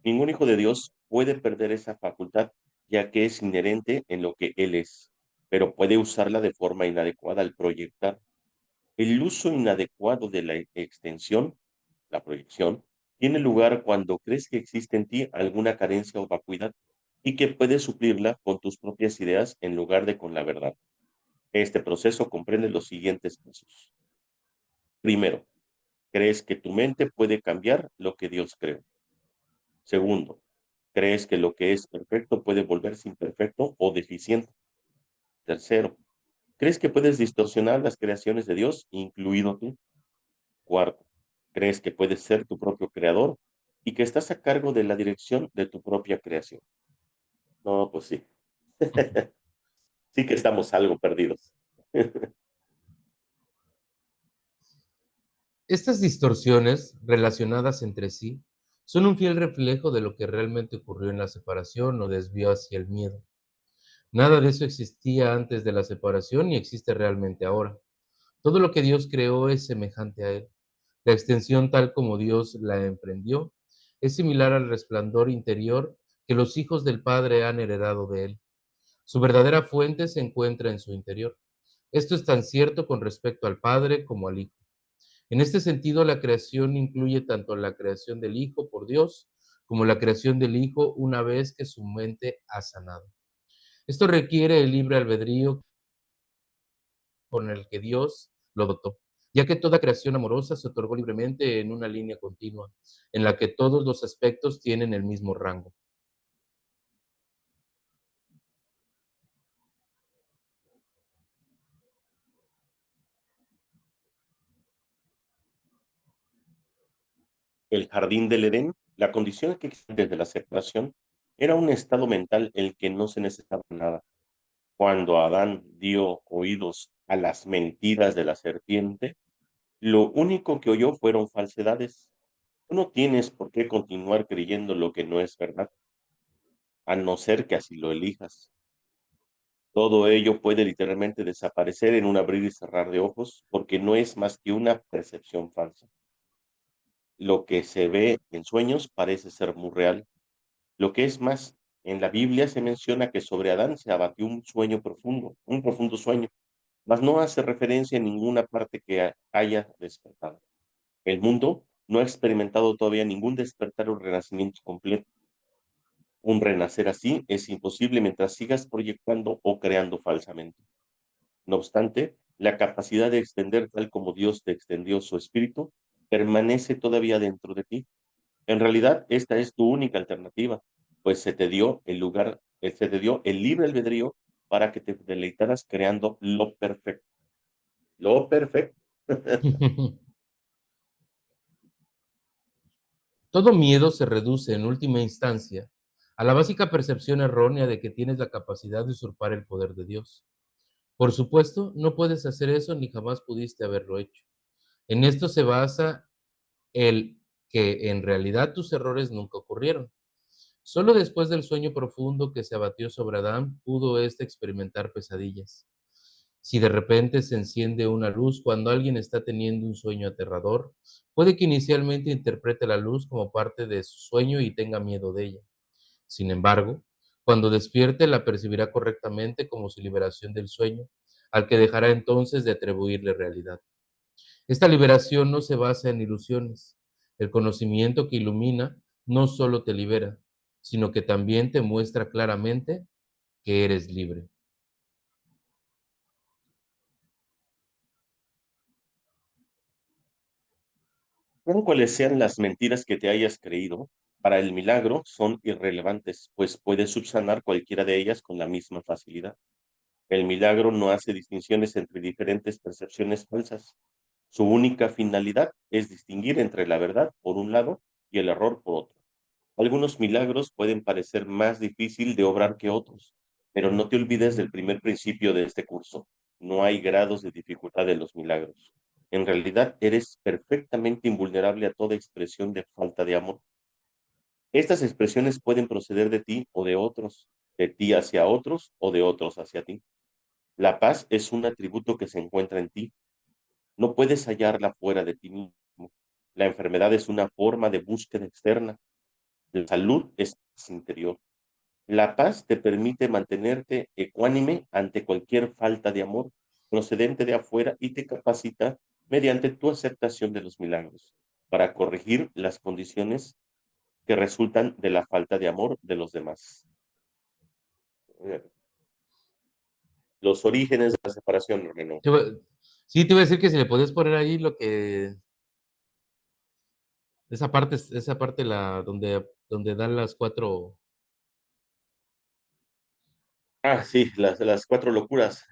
Ningún hijo de Dios puede perder esa facultad, ya que es inherente en lo que Él es, pero puede usarla de forma inadecuada al proyectar. El uso inadecuado de la extensión, la proyección, tiene lugar cuando crees que existe en ti alguna carencia o vacuidad y que puedes suplirla con tus propias ideas en lugar de con la verdad. Este proceso comprende los siguientes pasos. Primero, crees que tu mente puede cambiar lo que Dios creó. Segundo, crees que lo que es perfecto puede volverse imperfecto o deficiente. Tercero, crees que puedes distorsionar las creaciones de Dios, incluido tú. Cuarto, crees que puedes ser tu propio creador y que estás a cargo de la dirección de tu propia creación. No, pues sí. Sí que estamos algo perdidos. estas distorsiones relacionadas entre sí son un fiel reflejo de lo que realmente ocurrió en la separación o desvió hacia el miedo. Nada de eso existía antes de la separación ni existe realmente ahora. Todo lo que Dios creó es semejante a Él. La extensión tal como Dios la emprendió es similar al resplandor interior que los hijos del Padre han heredado de Él. Su verdadera fuente se encuentra en su interior. Esto es tan cierto con respecto al Padre como al Hijo. En este sentido, la creación incluye tanto la creación del Hijo por Dios como la creación del Hijo una vez que su mente ha sanado. Esto requiere el libre albedrío con el que Dios lo dotó, ya que toda creación amorosa se otorgó libremente en una línea continua, en la que todos los aspectos tienen el mismo rango. El jardín del Edén, la condición que existe desde la separación, era un estado mental en el que no se necesitaba nada. Cuando Adán dio oídos a las mentiras de la serpiente, lo único que oyó fueron falsedades. Tú no tienes por qué continuar creyendo lo que no es verdad, a no ser que así lo elijas. Todo ello puede literalmente desaparecer en un abrir y cerrar de ojos porque no es más que una percepción falsa. Lo que se ve en sueños parece ser muy real. Lo que es más, en la Biblia se menciona que sobre Adán se abatió un sueño profundo, un profundo sueño, mas no hace referencia en ninguna parte que haya despertado. El mundo no ha experimentado todavía ningún despertar o renacimiento completo. Un renacer así es imposible mientras sigas proyectando o creando falsamente. No obstante, la capacidad de extender tal como Dios te extendió su espíritu permanece todavía dentro de ti. En realidad, esta es tu única alternativa, pues se te dio el libre albedrío para que te deleitaras creando lo perfecto. Lo perfecto. Todo miedo se reduce, en última instancia, a la básica percepción errónea de que tienes la capacidad de usurpar el poder de Dios. Por supuesto, no puedes hacer eso ni jamás pudiste haberlo hecho. En esto se basa el que en realidad tus errores nunca ocurrieron. Solo después del sueño profundo que se abatió sobre Adán pudo éste experimentar pesadillas. Si de repente se enciende una luz cuando alguien está teniendo un sueño aterrador, puede que inicialmente interprete la luz como parte de su sueño y tenga miedo de ella. Sin embargo, cuando despierte la percibirá correctamente como su liberación del sueño, al que dejará entonces de atribuirle realidad. Esta liberación no se basa en ilusiones. El conocimiento que ilumina no solo te libera, sino que también te muestra claramente que eres libre. Sean cuales sean las mentiras que te hayas creído, para el milagro son irrelevantes, pues puedes subsanar cualquiera de ellas con la misma facilidad. El milagro no hace distinciones entre diferentes percepciones falsas. Su única finalidad es distinguir entre la verdad por un lado y el error por otro. Algunos milagros pueden parecer más difícil de obrar que otros, pero no te olvides del primer principio de este curso. No hay grados de dificultad en los milagros. En realidad, eres perfectamente invulnerable a toda expresión de falta de amor. Estas expresiones pueden proceder de ti o de otros, de ti hacia otros o de otros hacia ti. La paz es un atributo que se encuentra en ti. No puedes hallarla fuera de ti mismo. La enfermedad es una forma de búsqueda externa. La salud es interior. La paz te permite mantenerte ecuánime ante cualquier falta de amor procedente de afuera y te capacita mediante tu aceptación de los milagros para corregir las condiciones que resultan de la falta de amor de los demás. Los orígenes de la separación, Reno. Te iba- Sí, te iba a decir que si le podías poner ahí lo que, esa parte donde dan las cuatro, Ah, sí, las cuatro locuras.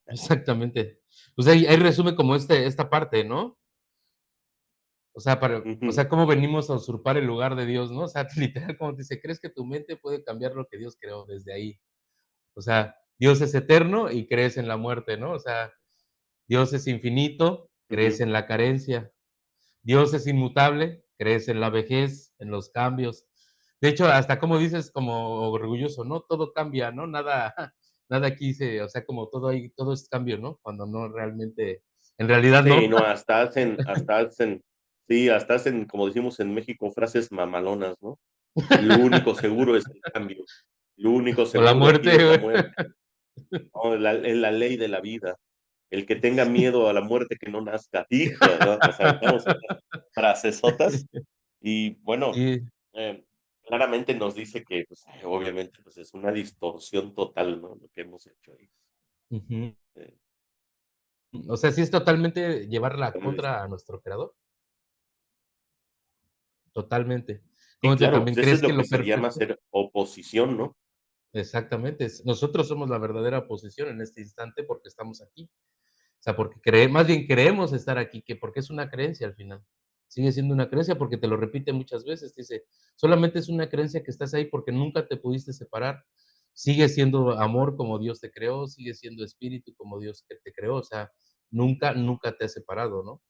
exactamente. Pues ahí resume como esta parte, ¿no? O Ujú. sea, cómo venimos a usurpar el lugar de Dios, ¿no? O sea, literal, como dice, ¿crees que tu mente puede cambiar lo que Dios creó desde ahí? O sea, Dios es eterno y crees en la muerte, ¿no? O sea, Dios es infinito, crees Ujú. en la carencia. Dios es inmutable, crees en la vejez, en los cambios. De hecho, hasta como dices, como orgulloso, ¿no? Todo cambia, ¿no? Nada, nada aquí o sea, como todo ahí, todo es cambio, ¿no? Cuando no realmente, en realidad Sí, no. no, hasta hacen, como decimos en México, frases mamalonas, ¿no? Lo único seguro es el cambio. Lo único O la seguro aquí muerte, es la güey. muerte, ¿no? Es la ley de la vida. El que tenga miedo a la muerte que no nazca. Hijo, ¿no? Nos aventamos unas frasesotas y bueno, Sí. eh, claramente nos dice que, pues, obviamente, pues es una distorsión total, ¿no? Lo que hemos hecho ahí. Ujú. Eh, O sea, sí es totalmente llevar la una dis- contra a nuestro creador, totalmente. sí, Como dice, claro, también pues eso crees es que lo que lo se llama perfecto. ser oposición, ¿no? Exactamente. Nosotros somos la verdadera oposición en este instante porque estamos aquí. O sea, porque más bien creemos estar aquí, que porque es una creencia al final. Sigue siendo una creencia porque te lo repite muchas veces. Dice, solamente es una creencia que estás ahí porque nunca te pudiste separar. Sigue siendo amor como Dios te creó, sigue siendo espíritu como Dios que te creó. O sea, nunca, nunca te has separado, ¿no?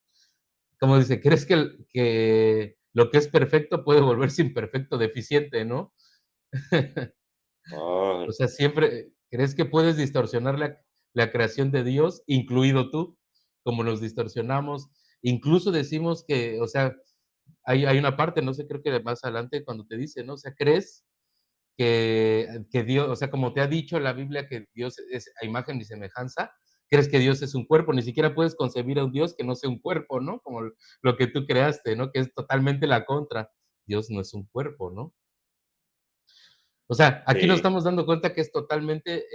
Como dice, ¿crees que lo que es perfecto puede volverse imperfecto, deficiente, no? Ah, O sea, siempre crees que puedes distorsionar la creación de Dios, incluido tú, como nos distorsionamos. Incluso decimos que, o sea, hay una parte, no sé, creo que más adelante cuando te dice, ¿no? O sea, crees que Dios, o sea, como te ha dicho la Biblia que Dios es a imagen y semejanza, crees que Dios es un cuerpo, ni siquiera puedes concebir a un Dios que no sea un cuerpo, ¿no? Como lo que tú creaste, ¿no? Que es totalmente la contra. Dios no es un cuerpo, ¿no? O sea, aquí nos Sí, estamos dando cuenta que es totalmente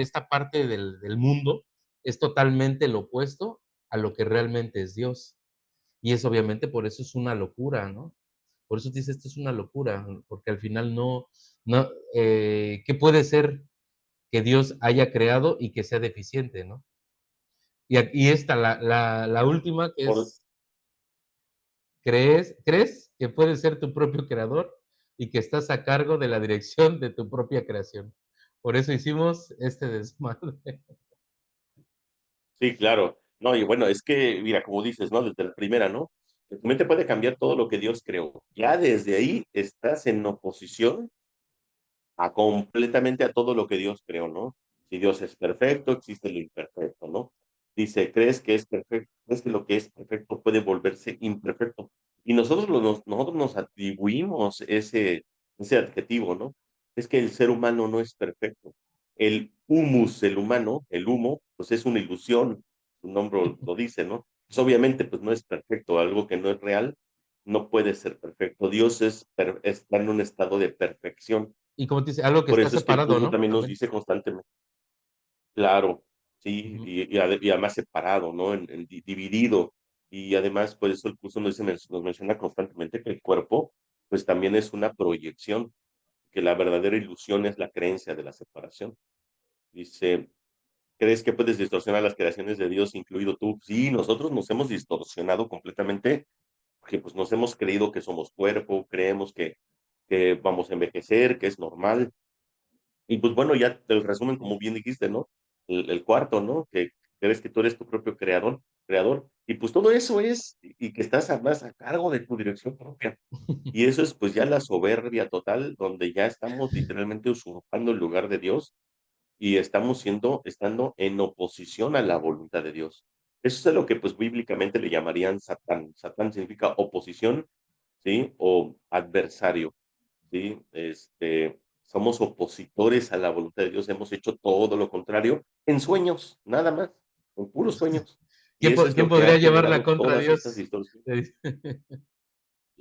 esta parte del mundo es totalmente lo opuesto a lo que realmente es Dios. Y es obviamente por eso es una locura, ¿no? Por eso dice, esto es una locura, porque al final no, ¿qué puede ser que Dios haya creado y que sea deficiente, no? Y esta, la última, que por, es, crees que puedes ser tu propio creador y que estás a cargo de la dirección de tu propia creación. Por eso hicimos este desmadre. sí, claro. No, y bueno, es que, mira, como dices, ¿no? Desde la primera, ¿no? Tu mente puede cambiar todo lo que Dios creó. Ya desde ahí estás en oposición a completamente a todo lo que Dios creó, ¿no? Si Dios es perfecto, existe lo imperfecto, ¿no? Dice, ¿crees que es perfecto? ¿Crees que lo que es perfecto puede volverse imperfecto? Y nosotros nos atribuimos ese adjetivo, ¿no? Es que el ser humano no es perfecto. El humus, el humano, el humo, pues es una ilusión, su nombre lo dice, ¿no? Pues obviamente, pues no es perfecto, algo que no es real, no puede ser perfecto. Dios está en un estado de perfección. Y como te dice, algo que Por está eso es que el separado, fútbol ¿no? también nos También. dice constantemente, claro, sí, Ujú. y además separado, ¿no? Dividido. Y además, por eso el curso nos menciona constantemente que el cuerpo, pues también es una proyección, que la verdadera ilusión es la creencia de la separación. Dice, ¿crees que puedes distorsionar las creaciones de Dios, incluido tú? Sí, nosotros nos hemos distorsionado completamente, porque pues nos hemos creído que somos cuerpo, creemos que vamos a envejecer, que es normal. Y pues bueno, ya el resumen, como bien dijiste, ¿no? El cuarto, ¿no? Que crees que tú eres tu propio creador. Y pues todo eso es, y que estás además a cargo de tu dirección propia. Y eso es pues ya la soberbia total, donde ya estamos literalmente usurpando el lugar de Dios y estando en oposición a la voluntad de Dios. Eso es lo que pues bíblicamente le llamarían Satán. Satán significa oposición, ¿sí? O adversario. ¿Sí? Somos opositores a la voluntad de Dios, hemos hecho todo lo contrario en sueños, nada más, en puros sueños. Y eso es ¿Quién lo que ha podría llevarla generado contra todas estas Dios? distorsiones. Le dice.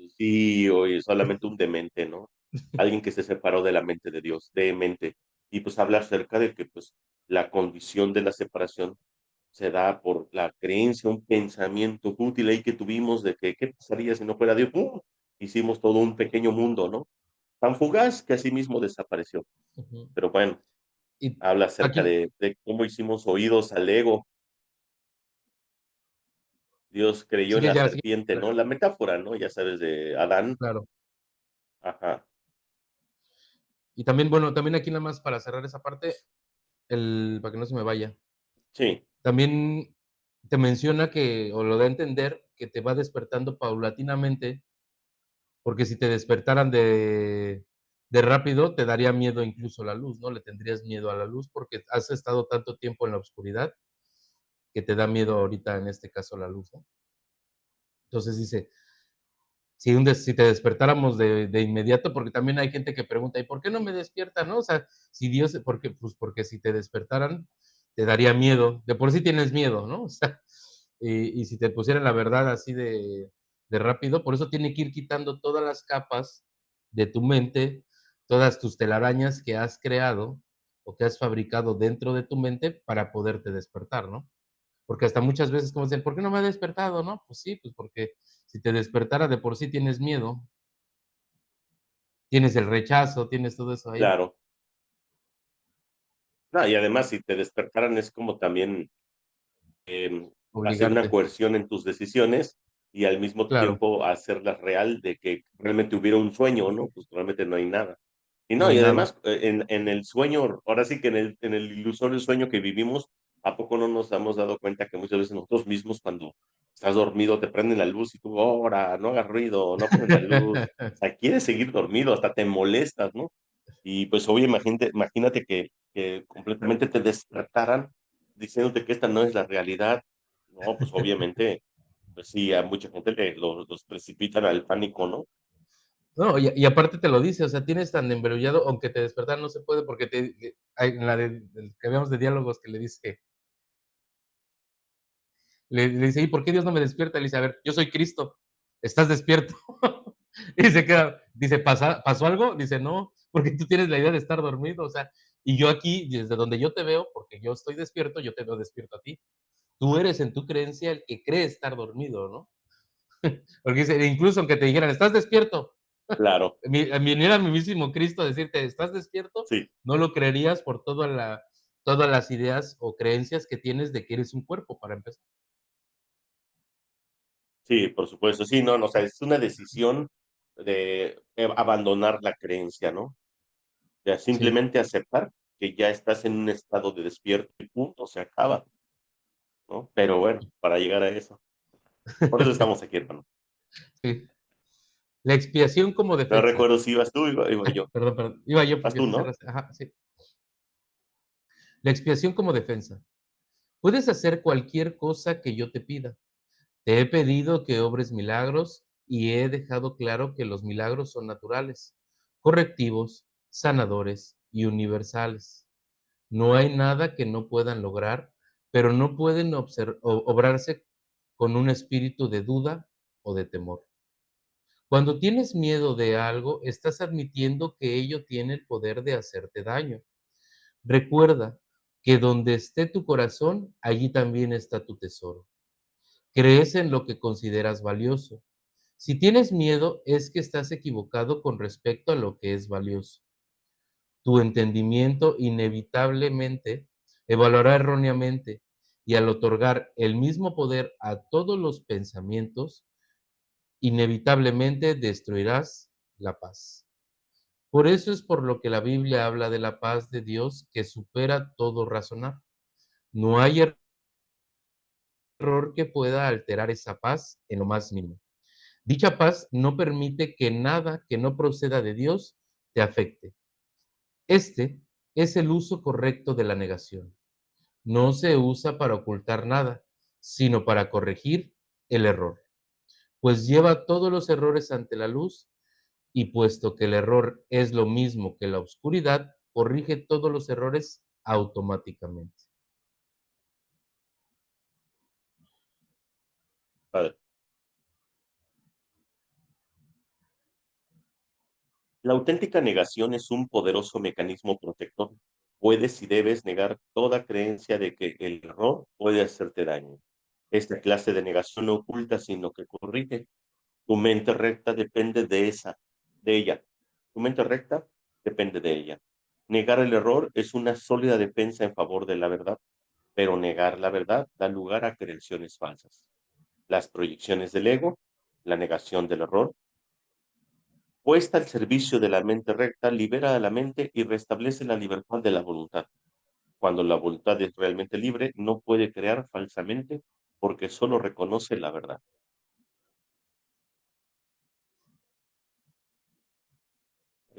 Sí, oye, solamente un demente, ¿no? Alguien que se separó de la mente de Dios, demente. Y pues habla acerca de que pues la condición de la separación se da por la creencia, un pensamiento útil ahí que tuvimos de que qué pasaría si no fuera Dios. ¡Pum! Hicimos todo un pequeño mundo, ¿no? Tan fugaz que así mismo desapareció. Ujú. Pero bueno, Y habla acerca aquí, de cómo hicimos oídos al ego. Dios creyó en sigue la ya, sigue. serpiente, ¿no? La metáfora, ¿no? Ya sabes, de Adán. Claro. Ajá. Y también, bueno, también aquí nada más para cerrar esa parte, para que no se me vaya. Sí, También te menciona que, o lo da a entender, que te va despertando paulatinamente, porque si te despertaran de rápido, te daría miedo incluso la luz, ¿no? Le tendrías miedo a la luz porque has estado tanto tiempo en la oscuridad que te da miedo ahorita, en este caso, la luz, ¿no? Entonces dice, si te despertáramos de inmediato, porque también hay gente que pregunta, ¿y por qué no me despierta, no? O sea, si Dios, porque, pues porque si te despertaran, te daría miedo. De por sí tienes miedo, ¿no? O sea, y si te pusieran la verdad así de rápido, por eso tiene que ir quitando todas las capas de tu mente, todas tus telarañas que has creado o que has fabricado dentro de tu mente para poderte despertar, ¿no? Porque hasta muchas veces como dicen: "¿Por qué no me ha despertado?", ¿no? Pues sí, pues porque si te despertara de por sí tienes miedo, tienes el rechazo, tienes todo eso ahí, claro. No, y además, si te despertaran es como también hacer una obligarte. coerción en tus decisiones y al mismo Claro, tiempo hacerlas real de que realmente hubiera un sueño, ¿no? Pues realmente no hay nada. Y no no, hay y nada. además en el sueño, ahora sí que en el ilusorio sueño que vivimos, ¿a poco no nos hemos dado cuenta que muchas veces nosotros mismos cuando estás dormido te prenden la luz y tú, ahora, no hagas ruido, no prendas la luz, o sea, quieres seguir dormido, hasta te molestas, ¿no? Y pues obvio, imagínate que completamente te despertaran diciéndote que esta no es la realidad. No, pues obviamente, pues sí, a mucha gente los precipitan al pánico, ¿no? No, y aparte te lo dice, o sea, tienes tan embrollado, aunque te despertaran no se puede porque hay en la del que habíamos de diálogos que le dice le dice: "¿Y por qué Dios no me despierta?". Le dice: "A ver, yo soy Cristo, ¿estás despierto?". Y se queda, dice: "¿Pasó algo?". Dice: "No". porque tú tienes la idea de estar dormido, o sea, y yo aquí, desde donde yo te veo, porque yo estoy despierto, yo te veo despierto a ti. Tú eres en tu creencia el que cree estar dormido, ¿no? Porque dice, incluso aunque te dijeran, ¿estás despierto? Claro, Viniera mi mismísimo Cristo a decirte, ¿estás despierto? sí, No lo creerías por todas las ideas o creencias que tienes de que eres un cuerpo, para empezar. sí, por supuesto. Sí, no, no, o sea, es una decisión de, abandonar la creencia, ¿no? Ya Sí. simplemente aceptar que ya estás en un estado de despierto y punto, se acaba, ¿no? Pero bueno, para llegar a eso, por eso estamos aquí, hermano. Sí. La expiación como No defensa. recuerdo si ibas tú, iba yo. Perdón, perdón. Iba yo Vas porque tú, tú ¿no? cerraste. Ajá, sí. La expiación como defensa. Puedes hacer cualquier cosa que yo te pida. Te he pedido que obres milagros y he dejado claro que los milagros son naturales, correctivos, sanadores y universales. No hay nada que no puedan lograr, pero no pueden obrarse con un espíritu de duda o de temor. Cuando tienes miedo de algo, estás admitiendo que ello tiene el poder de hacerte daño. Recuerda que donde esté tu corazón, allí también está tu tesoro. Crees en lo que consideras valioso. Si tienes miedo, es que estás equivocado con respecto a lo que es valioso. Tu entendimiento inevitablemente evaluará erróneamente y al otorgar el mismo poder a todos los pensamientos, inevitablemente destruirás la paz. Por eso es por lo que la Biblia habla de la paz de Dios que supera todo razonar. No hay error que pueda alterar esa paz en lo más mínimo. Dicha paz no permite que nada que no proceda de Dios te afecte. Este es el uso correcto de la negación. No se usa para ocultar nada, sino para corregir el error, pues lleva todos los errores ante la luz y puesto que el error es lo mismo que la oscuridad, corrige todos los errores automáticamente. Padre. La auténtica negación es un poderoso mecanismo protector. Puedes y debes negar toda creencia de que el error puede hacerte daño. Esta clase de negación no oculta, sino que corrige. Tu mente recta depende de ella. Tu mente recta depende de ella. Negar el error es una sólida defensa en favor de la verdad, pero negar la verdad da lugar a creaciones falsas. Las proyecciones del ego, la negación del error, puesta al servicio de la mente recta, libera a la mente y restablece la libertad de la voluntad. Cuando la voluntad es realmente libre, no puede crear falsamente porque solo reconoce la verdad.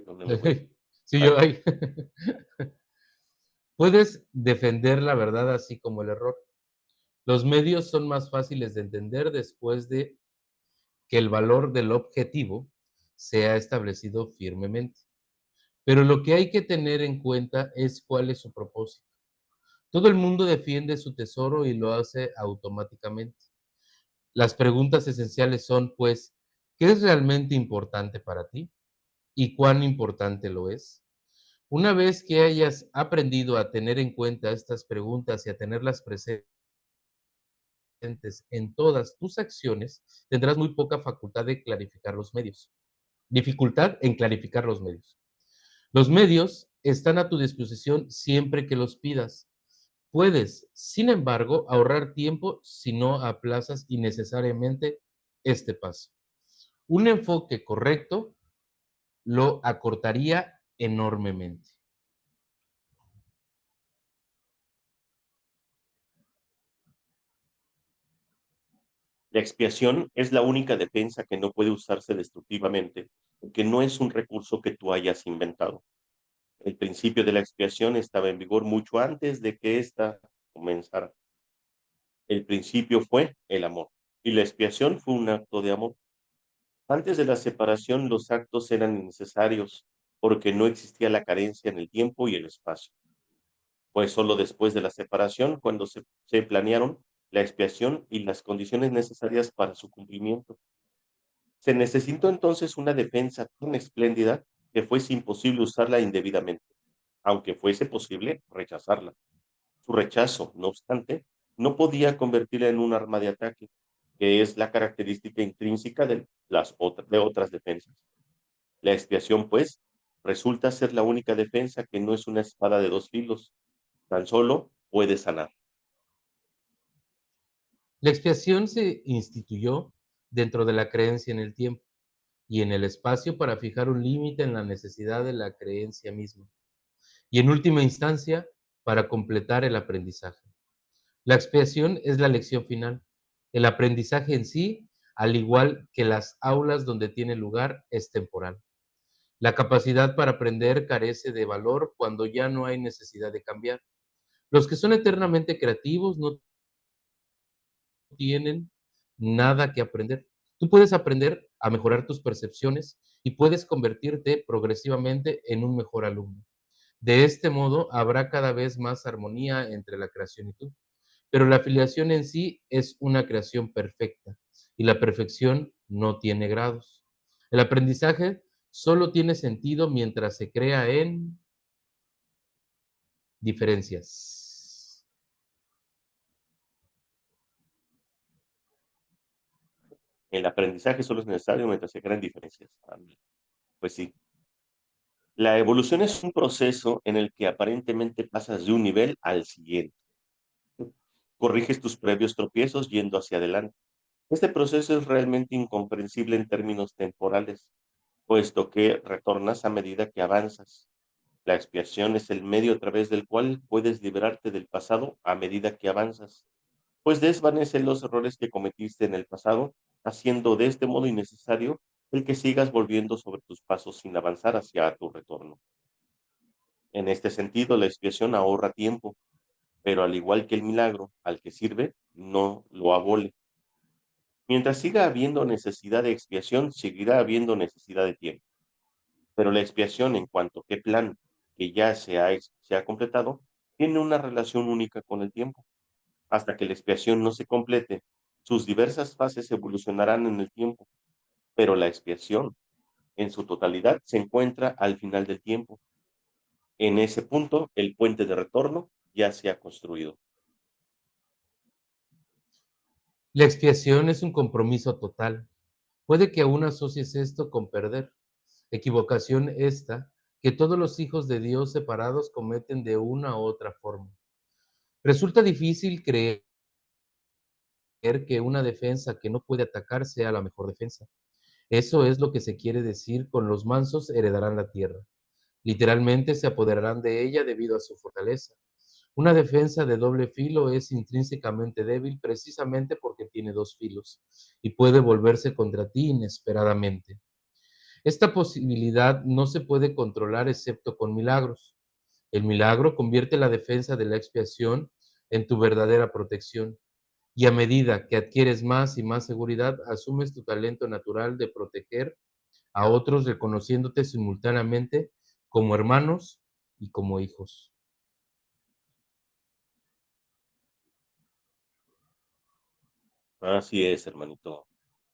¿Dónde me fui? Sí, yo Vale. ahí. Puedes defender la verdad así como el error. Los medios son más fáciles de entender después de que el valor del objetivo sea establecido firmemente. Pero lo que hay que tener en cuenta es cuál es su propósito. Todo el mundo defiende su tesoro y lo hace automáticamente. Las preguntas esenciales son, pues, ¿qué es realmente importante para ti? ¿Y cuán importante lo es? Una vez que hayas aprendido a tener en cuenta estas preguntas y a tenerlas presentes en todas tus acciones, tendrás muy poca facultad de clarificar los medios. Dificultad en clarificar los medios. Los medios están a tu disposición siempre que los pidas. Puedes, sin embargo, ahorrar tiempo si no aplazas innecesariamente este paso. Un enfoque correcto lo acortaría enormemente. La expiación es la única defensa que no puede usarse destructivamente, porque no es un recurso que tú hayas inventado. El principio de la expiación estaba en vigor mucho antes de que ésta comenzara. El principio fue el amor y la expiación fue un acto de amor. Antes de la separación los actos eran innecesarios porque no existía la carencia en el tiempo y el espacio. Fue solo después de la separación cuando se planearon la expiación y las condiciones necesarias para su cumplimiento. Se necesitó entonces una defensa tan espléndida que fuese imposible usarla indebidamente, aunque fuese posible rechazarla. Su rechazo, no obstante, no podía convertirla en un arma de ataque, que es la característica intrínseca de otras defensas. La expiación, pues, resulta ser la única defensa que no es una espada de dos filos, tan solo puede sanar. La expiación se instituyó dentro de la creencia en el tiempo y en el espacio para fijar un límite en la necesidad de la creencia misma y en última instancia para completar el aprendizaje. La expiación es la lección final. El aprendizaje en sí, al igual que las aulas donde tiene lugar, es temporal. La capacidad para aprender carece de valor cuando ya no hay necesidad de cambiar. Los que son eternamente creativos no tienen nada que aprender. Tú puedes aprender a mejorar tus percepciones y puedes convertirte progresivamente en un mejor alumno. De este modo, habrá cada vez más armonía entre la creación y tú. Pero la afiliación en sí es una creación perfecta y la perfección no tiene grados. El aprendizaje solo tiene sentido mientras se crea en diferencias. El aprendizaje solo es necesario mientras se crean diferencias. Pues sí. La evolución es un proceso en el que aparentemente pasas de un nivel al siguiente. Corriges tus previos tropiezos yendo hacia adelante. Este proceso es realmente incomprensible en términos temporales, puesto que retornas a medida que avanzas. La expiación es el medio a través del cual puedes liberarte del pasado a medida que avanzas, pues desvanece los errores que cometiste en el pasado, haciendo de este modo innecesario el que sigas volviendo sobre tus pasos sin avanzar hacia tu retorno. En este sentido, la expiación ahorra tiempo, pero al igual que el milagro al que sirve, no lo abole. Mientras siga habiendo necesidad de expiación, seguirá habiendo necesidad de tiempo. Pero la expiación, en cuanto que plan que ya se ha completado, tiene una relación única con el tiempo. Hasta que la expiación no se complete, sus diversas fases evolucionarán en el tiempo, pero la expiación, en su totalidad, se encuentra al final del tiempo. En ese punto, el puente de retorno ya se ha construido. La expiación es un compromiso total. Puede que aún asocies esto con perder. Equivocación esta que todos los hijos de Dios separados cometen de una u otra forma. Resulta difícil creer que una defensa que no puede atacar sea la mejor defensa. Eso es lo que se quiere decir con los mansos heredarán la tierra. Literalmente se apoderarán de ella debido a su fortaleza. Una defensa de doble filo es intrínsecamente débil precisamente porque tiene dos filos y puede volverse contra ti inesperadamente. Esta posibilidad no se puede controlar excepto con milagros. El milagro convierte la defensa de la expiación en tu verdadera protección. Y a medida que adquieres más y más seguridad, asumes tu talento natural de proteger a otros reconociéndote simultáneamente como hermanos y como hijos. Así es, hermanito.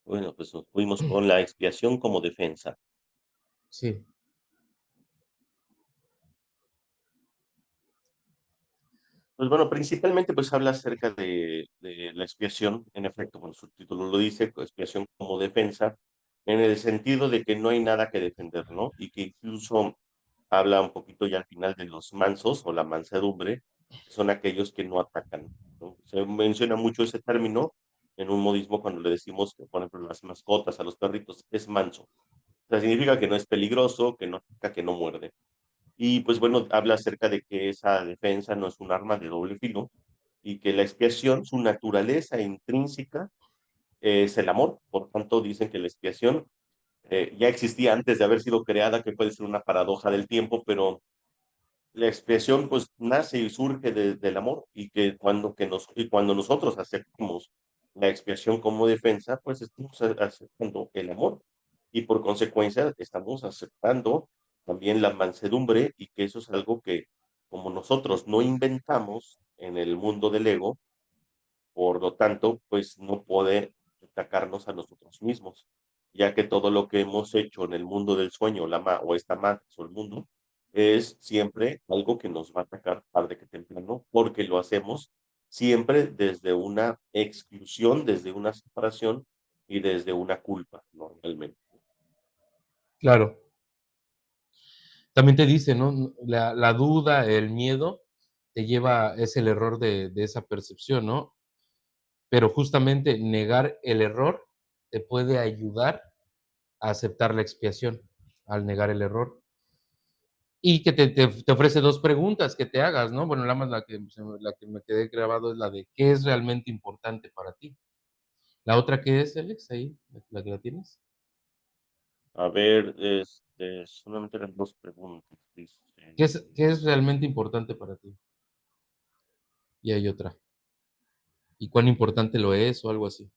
Bueno, pues nos fuimos con la expiación como defensa. Sí, Pues bueno, principalmente pues habla acerca de la expiación, en efecto, como su título lo dice, expiación como defensa, en el sentido de que no hay nada que defender, ¿no? Y que incluso habla un poquito ya al final de los mansos o la mansedumbre, que son aquellos que no atacan, ¿no? Se menciona mucho ese término en un modismo cuando le decimos que, por ejemplo, las mascotas, a los perritos, es manso. O sea, significa que no es peligroso, que no ataca, que no muerde. Y pues bueno, habla acerca de que esa defensa no es un arma de doble filo y que la expiación, su naturaleza intrínseca es el amor. Por tanto, dicen que la expiación ya existía antes de haber sido creada, que puede ser una paradoja del tiempo, pero la expiación pues nace y surge del amor y que y cuando nosotros aceptamos la expiación como defensa, pues estamos aceptando el amor y por consecuencia estamos aceptando también la mansedumbre y que eso es algo que como nosotros no inventamos en el mundo del ego, por lo tanto, pues no puede atacarnos a nosotros mismos. ya que todo lo que hemos hecho en el mundo del sueño, o esta matrix o el mundo, es siempre algo que nos va a atacar tarde que temprano, porque lo hacemos siempre desde una exclusión, desde una separación y desde una culpa, normalmente. Claro. También te dice, ¿no? La duda, el miedo, te lleva es el error de esa percepción, ¿no? Pero justamente negar el error te puede ayudar a aceptar la expiación, al negar el error. Y que te ofrece 2 preguntas que te hagas, ¿no? Bueno, nada más la que me quedé grabado es la de, ¿qué es realmente importante para ti? La otra, ¿qué es, Alex? Ahí, la que la tienes. A ver, solamente eran dos preguntas, dice. ¿Qué es realmente importante para ti? Y hay otra. ¿Y cuán importante lo es? O algo así.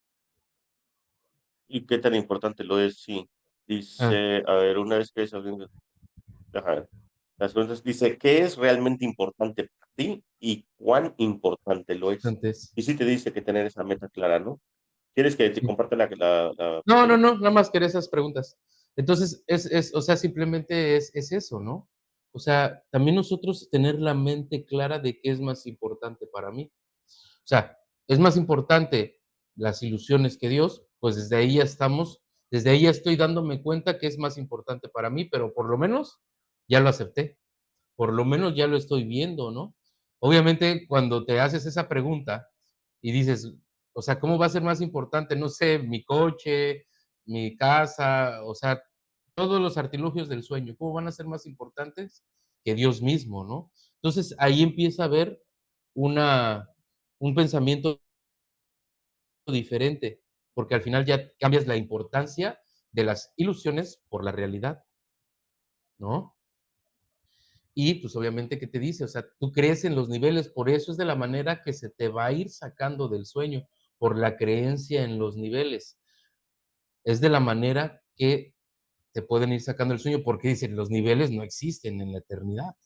¿Y qué tan importante lo es? Sí. Ah, Dice, a ver, una vez que es alguien, ajá, las preguntas, dice, ¿qué es realmente importante para ti y cuán importante lo es? antes, Y sí te dice que tener esa meta clara, ¿no? ¿Quieres que te sí. comparte la No, no, pantalla? no, nada más quería esas preguntas. Entonces, o sea, simplemente es eso, ¿no? O sea, también nosotros tener la mente clara de qué es más importante para mí. O sea, es más importante las ilusiones que Dios, pues desde ahí ya estamos, desde ahí ya estoy dándome cuenta que es más importante para mí, pero por lo menos ya lo acepté, por lo menos ya lo estoy viendo, ¿no? Obviamente, cuando te haces esa pregunta y dices, o sea, ¿cómo va a ser más importante? No sé, mi coche, mi casa, o sea, todos los artilugios del sueño, ¿cómo van a ser más importantes que Dios mismo, no? Entonces, ahí empieza a haber una un pensamiento diferente, porque al final ya cambias la importancia de las ilusiones por la realidad, ¿no? Y pues obviamente, ¿qué te dice? O sea, tú crees en los niveles, por eso es de la manera que se te va a ir sacando del sueño, por la creencia en los niveles. Es de la manera que te pueden ir sacando el sueño, porque dicen, los niveles no existen en la eternidad.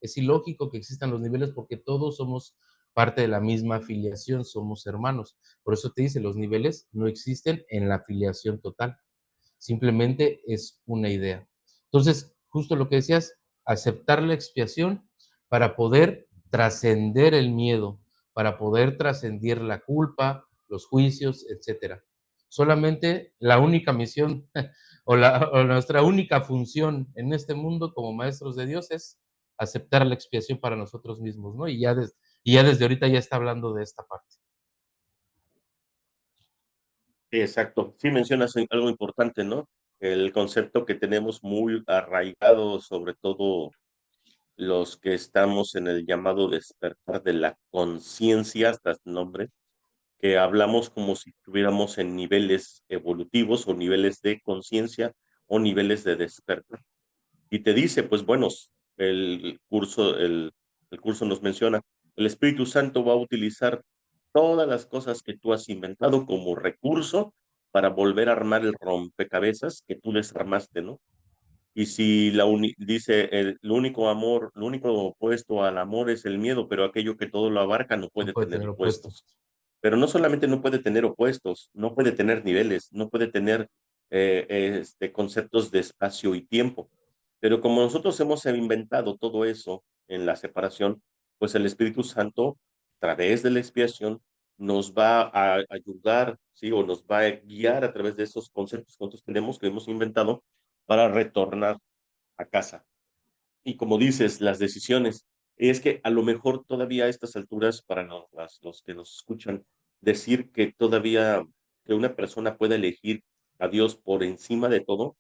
Es ilógico que existan los niveles porque todos somos parte de la misma afiliación, somos hermanos. Por eso te dice, los niveles no existen en la afiliación total. Simplemente es una idea. Entonces, justo lo que decías, aceptar la expiación para poder trascender el miedo, para poder trascender la culpa, los juicios, etcétera. Solamente la única misión o nuestra única función en este mundo como maestros de Dios es aceptar la expiación para nosotros mismos, ¿no? Y ya desde ahorita ya está hablando de esta parte. Sí, exacto. Sí mencionas algo importante, ¿no? El concepto que tenemos muy arraigado, sobre todo los que estamos en el llamado despertar de la conciencia, hasta el nombre, que hablamos como si estuviéramos en niveles evolutivos o niveles de conciencia o niveles de despertar. Y te dice, pues bueno, el curso nos menciona, el Espíritu Santo va a utilizar todas las cosas que tú has inventado como recurso para volver a armar el rompecabezas que tú desarmaste, ¿no? Y si dice, el único amor, lo único opuesto al amor es el miedo, pero aquello que todo lo abarca no No puede puede tener tener opuesto. opuestos. Pero no solamente no puede tener opuestos, no puede tener niveles, no puede tener conceptos de espacio y tiempo. Pero como nosotros hemos inventado todo eso en la separación, pues el Espíritu Santo, a través de la expiación, nos va a ayudar, ¿sí? O nos va a guiar a través de esos conceptos que nosotros tenemos, que hemos inventado, para retornar a casa. Y como dices, las decisiones, es que a lo mejor todavía a estas alturas, para los que nos escuchan, decir que todavía que una persona pueda elegir a Dios por encima de todo,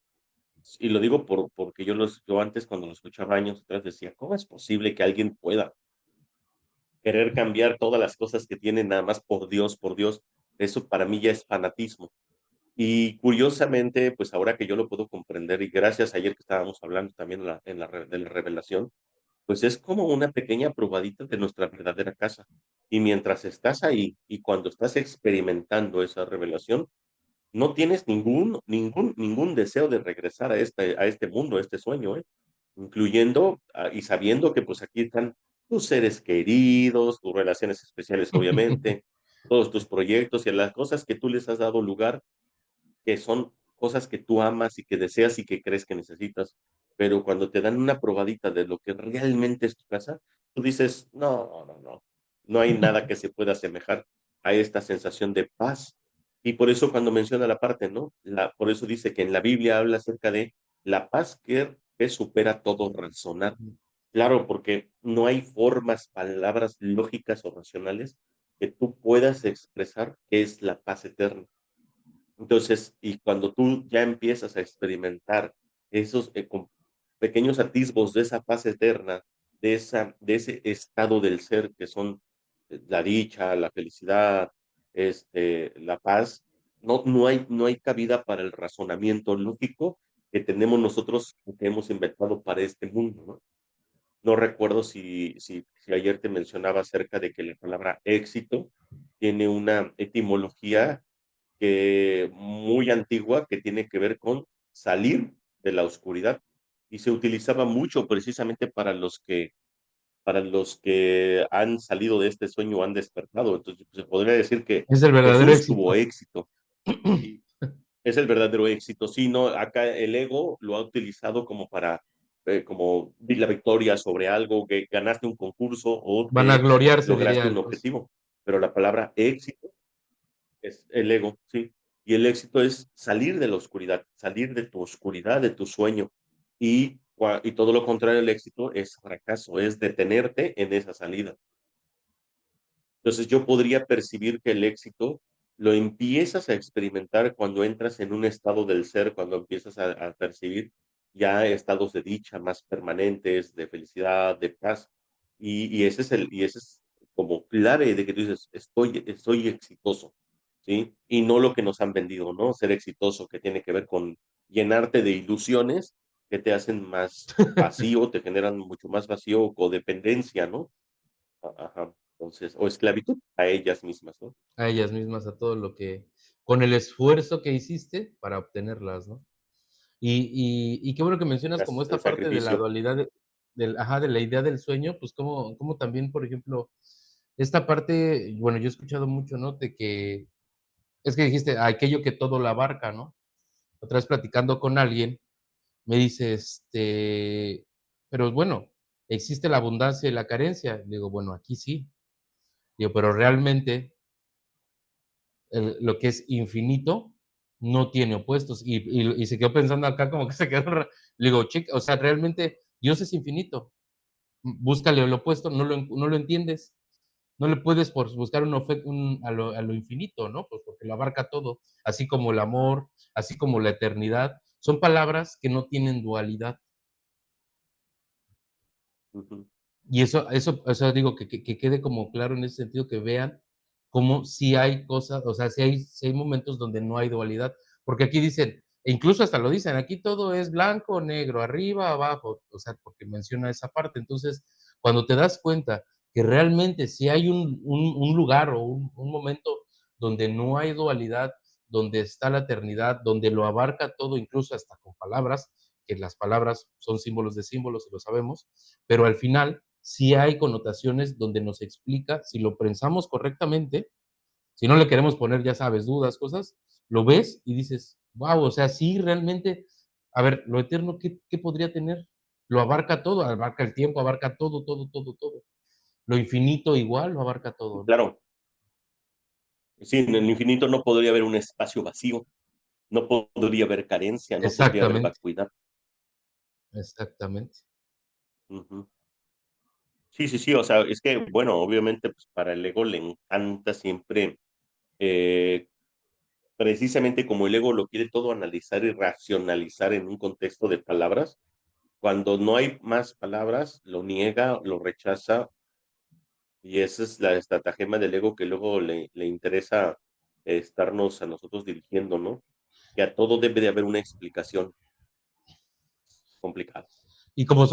y lo digo porque yo antes cuando lo escuchaba años atrás decía, ¿cómo es posible que alguien pueda querer cambiar todas las cosas que tiene nada más por Dios, por Dios? Eso para mí ya es fanatismo. Y curiosamente, pues ahora que yo lo puedo comprender, y gracias a ayer que estábamos hablando también de la revelación, pues es como una pequeña probadita de nuestra verdadera casa. Y mientras estás ahí y cuando estás experimentando esa revelación, no tienes ningún deseo de regresar a este mundo, a este sueño, ¿eh? Incluyendo y sabiendo que pues aquí están tus seres queridos, tus relaciones especiales, obviamente, todos tus proyectos y las cosas que tú les has dado lugar, que son cosas que tú amas y que deseas y que crees que necesitas, pero cuando te dan una probadita de lo que realmente es tu casa, tú dices, no, no, no, no hay nada que se pueda asemejar a esta sensación de paz. Y por eso cuando menciona la parte, ¿no? Por eso dice que en la Biblia habla acerca de la paz que supera todo razonar. Claro, porque no hay formas, palabras lógicas o racionales que tú puedas expresar qué es la paz eterna. Entonces, y cuando tú ya empiezas a experimentar esos pequeños atisbos de esa paz eterna, de ese estado del ser que son la dicha, la felicidad, la paz, no hay cabida para el razonamiento lógico que tenemos nosotros, que hemos inventado para este mundo, ¿no? No recuerdo si ayer te mencionaba acerca de que la palabra éxito tiene una etimología muy antigua que tiene que ver con salir de la oscuridad y se utilizaba mucho precisamente para los que han salido de este sueño o han despertado. Entonces, se podría decir que Es el verdadero Jesús tuvo éxito. éxito y es el verdadero éxito. Sí, no, acá el ego lo ha utilizado como para, como la victoria sobre algo, que ganaste un concurso o Van a te gloriarse, diría lograste un el pues. objetivo. Pero la palabra éxito es el ego, sí. Y el éxito es salir de la oscuridad, salir de tu oscuridad, de tu sueño. Y todo lo contrario al éxito es fracaso, es detenerte en esa salida. Entonces yo podría percibir que el éxito lo empiezas a experimentar cuando entras en un estado del ser, cuando empiezas a percibir ya estados de dicha más permanentes, de felicidad, de paz. Y ese es como clave de que tú dices, estoy exitoso, ¿sí? Y no lo que nos han vendido, ¿no? Ser exitoso, que tiene que ver con llenarte de ilusiones que te hacen más vacío, te generan mucho más vacío o codependencia, ¿no? Ajá. Entonces, o esclavitud a ellas mismas, ¿no? A ellas mismas, a todo lo que con el esfuerzo que hiciste para obtenerlas, ¿no? Y qué bueno que mencionas como El esta parte de la sacrificio. dualidad de la idea del sueño, pues, cómo también, por ejemplo, esta parte, bueno, yo he escuchado mucho, ¿no? De que es que dijiste: "Aquello que todo lo abarca", ¿no? Otra vez platicando con alguien, me dice, pero bueno, existe la abundancia y la carencia. Le digo: "Bueno, aquí sí". Digo: "Pero realmente lo que es infinito no tiene opuestos". Y se quedó pensando acá como que se quedó le digo: "Chica, o sea, realmente Dios es infinito, búscale el opuesto, no lo entiendes, no le puedes buscar a lo infinito, ¿no? Pues porque lo abarca todo, así como el amor, así como la eternidad, son palabras que no tienen dualidad". Ujú. Y eso, o sea, digo, que quede como claro en ese sentido, que vean cómo sí hay cosas, o sea, sí hay momentos donde no hay dualidad, porque aquí dicen, e incluso hasta lo dicen, aquí todo es blanco o negro, arriba, abajo, o sea, porque menciona esa parte. Entonces, cuando te das cuenta que realmente sí hay un lugar o un momento donde no hay dualidad, donde está la eternidad, donde lo abarca todo, incluso hasta con palabras, que las palabras son símbolos de símbolos y lo sabemos, pero al final sí hay connotaciones donde nos explica, si lo pensamos correctamente, si no le queremos poner, ya sabes, dudas, cosas, lo ves y dices, wow, o sea, sí, realmente, a ver, lo eterno, ¿qué podría tener? Lo abarca todo, abarca el tiempo, abarca todo, todo, todo, todo. Lo infinito igual lo abarca todo, ¿no? Claro, sí, en el infinito no podría haber un espacio vacío, no podría haber carencia, no podría haber Exactamente, vacuidad. exactamente. Ujú. Sí, sí, sí, o sea, es que, bueno, obviamente, pues para el ego le encanta siempre, eh, precisamente como el ego lo quiere todo analizar y racionalizar en un contexto de palabras, cuando no hay más palabras, lo niega, lo rechaza. Y esa es la estratagema del ego que luego le interesa estarnos a nosotros dirigiendo, ¿no? Que a todo debe de haber una explicación complicada. Y como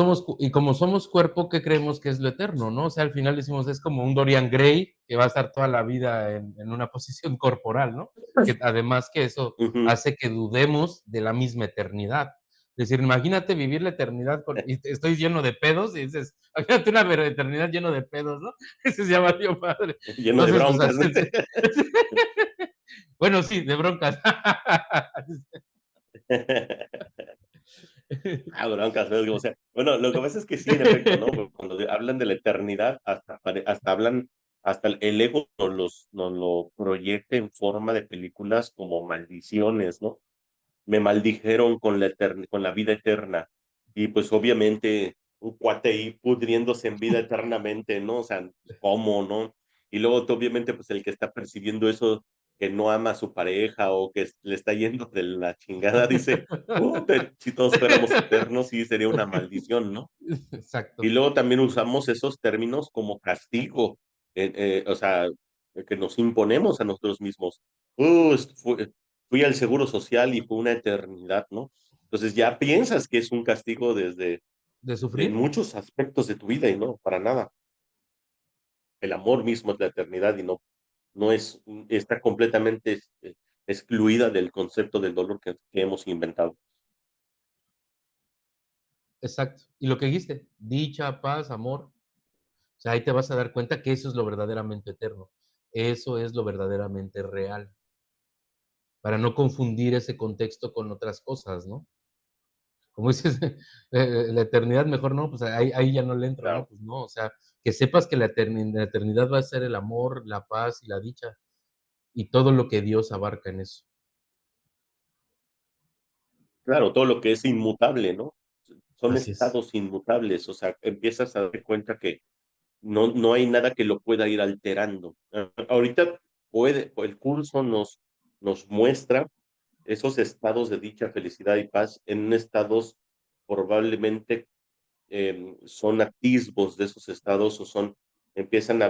somos cuerpo, ¿qué creemos que es lo eterno, no? O sea, al final decimos, es como un Dorian Gray que va a estar toda la vida en una posición corporal, ¿no? Que además que eso Ujú. hace que dudemos de la misma eternidad. Es decir, imagínate vivir la eternidad y estoy lleno de pedos y dices, imagínate una eternidad lleno de pedos, ¿no? Ese se llama Dios padre. Lleno de Entonces, o sea, broncas, ¿no? bueno, sí, de broncas. Broncas, ¿ves? O sea, bueno, lo que pasa es que sí, en efecto, ¿no? Cuando hablan de la eternidad, hasta hablan, hasta el ego nos lo proyecta en forma de películas como maldiciones, ¿no? Me maldijeron con con la vida eterna. Y pues obviamente un cuate ahí pudriéndose en vida eternamente, ¿no? O sea, ¿cómo, no? Y luego obviamente pues el que está percibiendo eso, que no ama a su pareja o que le está yendo de la chingada, dice, si todos fuéramos eternos, sí sería una maldición, ¿no? Y Exacto, luego también usamos esos términos como castigo, o sea, que nos imponemos a nosotros mismos. Fui al Seguro Social y fue una eternidad, ¿no? Entonces ya piensas que es un castigo desde de en sufrir. muchos aspectos de tu vida y no, para nada. El amor mismo es la eternidad y no es, está completamente excluida del concepto del dolor que hemos inventado. Exacto. Y lo que dijiste, dicha, paz, amor, o sea, ahí te vas a dar cuenta que eso es lo verdaderamente eterno. Eso es lo verdaderamente real, para no confundir ese contexto con otras cosas, ¿no? Como dices, la eternidad mejor no, pues ahí ya no le entro, ¿no? Claro, Pues no, o sea, que sepas que la eternidad va a ser el amor, la paz y la dicha, y todo lo que Dios abarca en eso. claro, todo lo que es inmutable, ¿no? Son Así es. estados inmutables, o sea, empiezas a dar cuenta que no hay nada que lo pueda ir alterando. Ahorita el curso nos muestra esos estados de dicha, felicidad y paz en estados probablemente son atisbos de esos estados o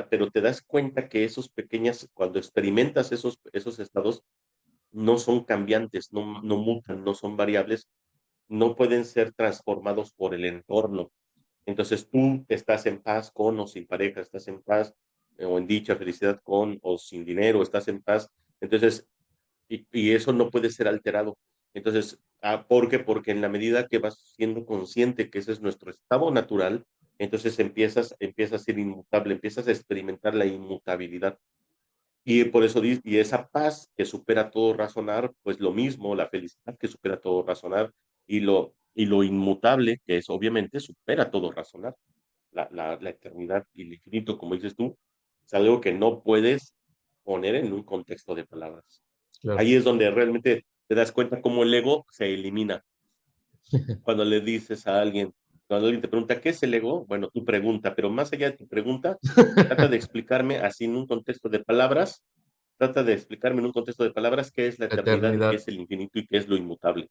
pero te das cuenta que cuando experimentas esos estados, no son cambiantes, no mutan, no son variables, no pueden ser transformados por el entorno. Entonces tú estás en paz con o sin pareja, estás en paz o en dicha, felicidad con o sin dinero, estás en paz. Entonces, y eso no puede ser alterado. Entonces, ¿por qué? Porque en la medida que vas siendo consciente que ese es nuestro estado natural, entonces empiezas a ser inmutable, empiezas a experimentar la inmutabilidad. Y por eso, y esa paz que supera todo razonar, pues lo mismo, la felicidad que supera todo razonar, y lo inmutable, que es obviamente supera todo razonar, la eternidad y el infinito, como dices tú, es algo que no puedes poner en un contexto de palabras. Claro. Ahí es donde realmente te das cuenta cómo el ego se elimina. Cuando le dices a alguien, cuando alguien te pregunta, ¿qué es el ego? Bueno, tu pregunta, pero más allá de tu pregunta, trata de explicarme así en un contexto de palabras, trata de explicarme en un contexto de palabras qué es la eternidad y qué Eternidad, es el infinito y qué es lo inmutable.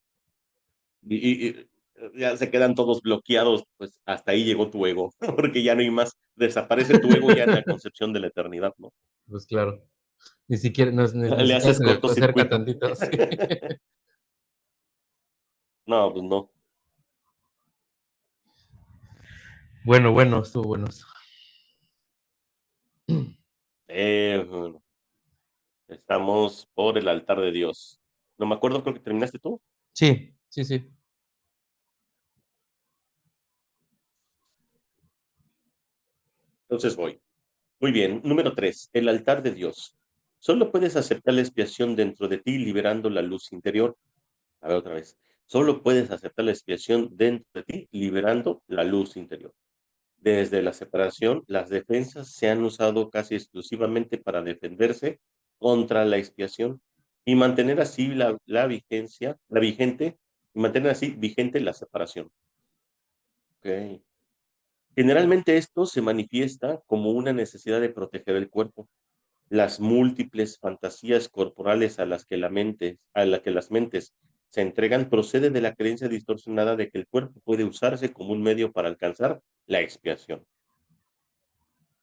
Y ya se quedan todos bloqueados, pues hasta ahí llegó tu ego, porque ya no hay más, desaparece tu ego ya en la concepción de la eternidad, ¿no? pues claro. Ni siquiera, ni Le siquiera haces se le acerca cortocircuito. tantito, sí. No, pues no. Bueno, bueno, estuvo bueno eso. Bueno, estamos por el altar de Dios. No me acuerdo, creo que terminaste tú. Sí, sí, sí. Entonces voy. Muy bien. Número 3. El altar de Dios. Solo puedes aceptar la expiación dentro de ti liberando la luz interior. A ver otra vez. Solo puedes aceptar la expiación dentro de ti liberando la luz interior. Desde la separación, las defensas se han usado casi exclusivamente para defenderse contra la expiación y mantener así la vigente, y mantener así vigente la separación. Okay. Generalmente esto se manifiesta como una necesidad de proteger el cuerpo. Las múltiples fantasías corporales a las que las mentes se entregan procede de la creencia distorsionada de que el cuerpo puede usarse como un medio para alcanzar la expiación.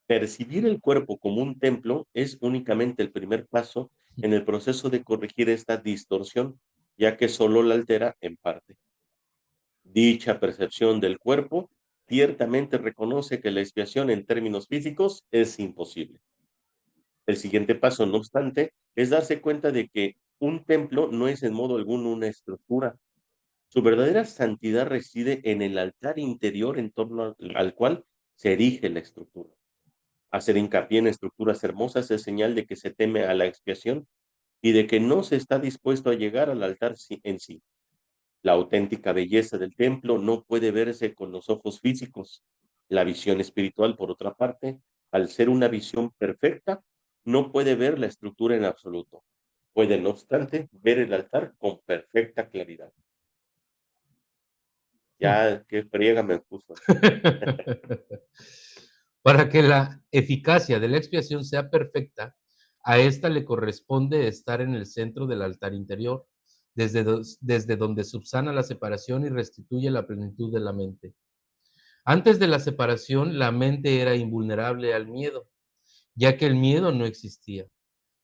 Percibir el cuerpo como un templo es únicamente el primer paso en el proceso de corregir esta distorsión, ya que solo la altera en parte. Dicha percepción del cuerpo ciertamente reconoce que la expiación en términos físicos es imposible. El siguiente paso, no obstante, es darse cuenta de que un templo no es en modo alguno una estructura. Su verdadera santidad reside en el altar interior en torno al cual se erige la estructura. Hacer hincapié en estructuras hermosas es señal de que se teme a la expiación y de que no se está dispuesto a llegar al altar en sí. La auténtica belleza del templo no puede verse con los ojos físicos. La visión espiritual, por otra parte, al ser una visión perfecta, no puede ver la estructura en absoluto. Puede, no obstante, ver el altar con perfecta claridad. Ya, qué friega me puso aquí. Para que la eficacia de la expiación sea perfecta, a esta le corresponde estar en el centro del altar interior, desde donde subsana la separación y restituye la plenitud de la mente. Antes de la separación, la mente era invulnerable al miedo, ya que el miedo no existía.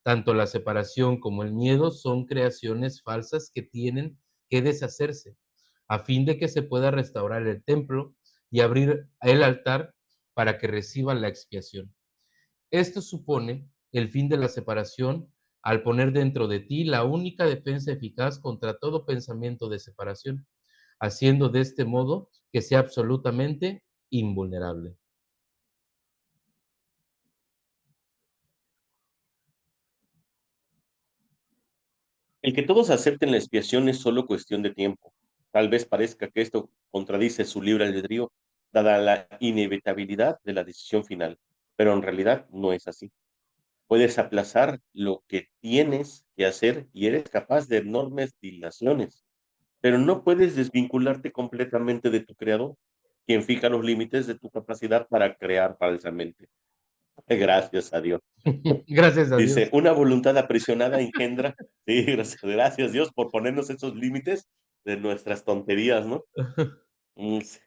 Tanto la separación como el miedo son creaciones falsas que tienen que deshacerse, a fin de que se pueda restaurar el templo y abrir el altar para que reciba la expiación. Esto supone el fin de la separación al poner dentro de ti la única defensa eficaz contra todo pensamiento de separación, haciendo de este modo que sea absolutamente invulnerable. El que todos acepten la expiación es solo cuestión de tiempo. Tal vez parezca que esto contradice su libre albedrío, dada la inevitabilidad de la decisión final, pero en realidad no es así. Puedes aplazar lo que tienes que hacer y eres capaz de enormes dilaciones, pero no puedes desvincularte completamente de tu creador, quien fija los límites de tu capacidad para crear falsamente. Gracias a Dios. Gracias a Dice, Dios. una voluntad aprisionada engendra, sí, gracias Dios por ponernos esos límites de nuestras tonterías, ¿no? Sí.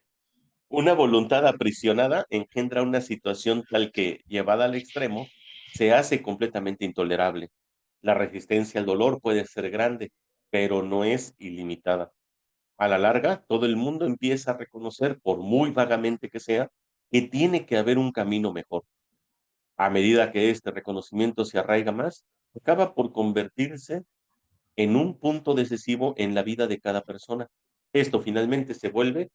Una voluntad aprisionada engendra una situación tal que, llevada al extremo, se hace completamente intolerable. La resistencia al dolor puede ser grande, pero no es ilimitada. A la larga, todo el mundo empieza a reconocer, por muy vagamente que sea, que tiene que haber un camino mejor. A medida que este reconocimiento se arraiga más, acaba por convertirse en un punto decisivo en la vida de cada persona. Esto finalmente se vuelve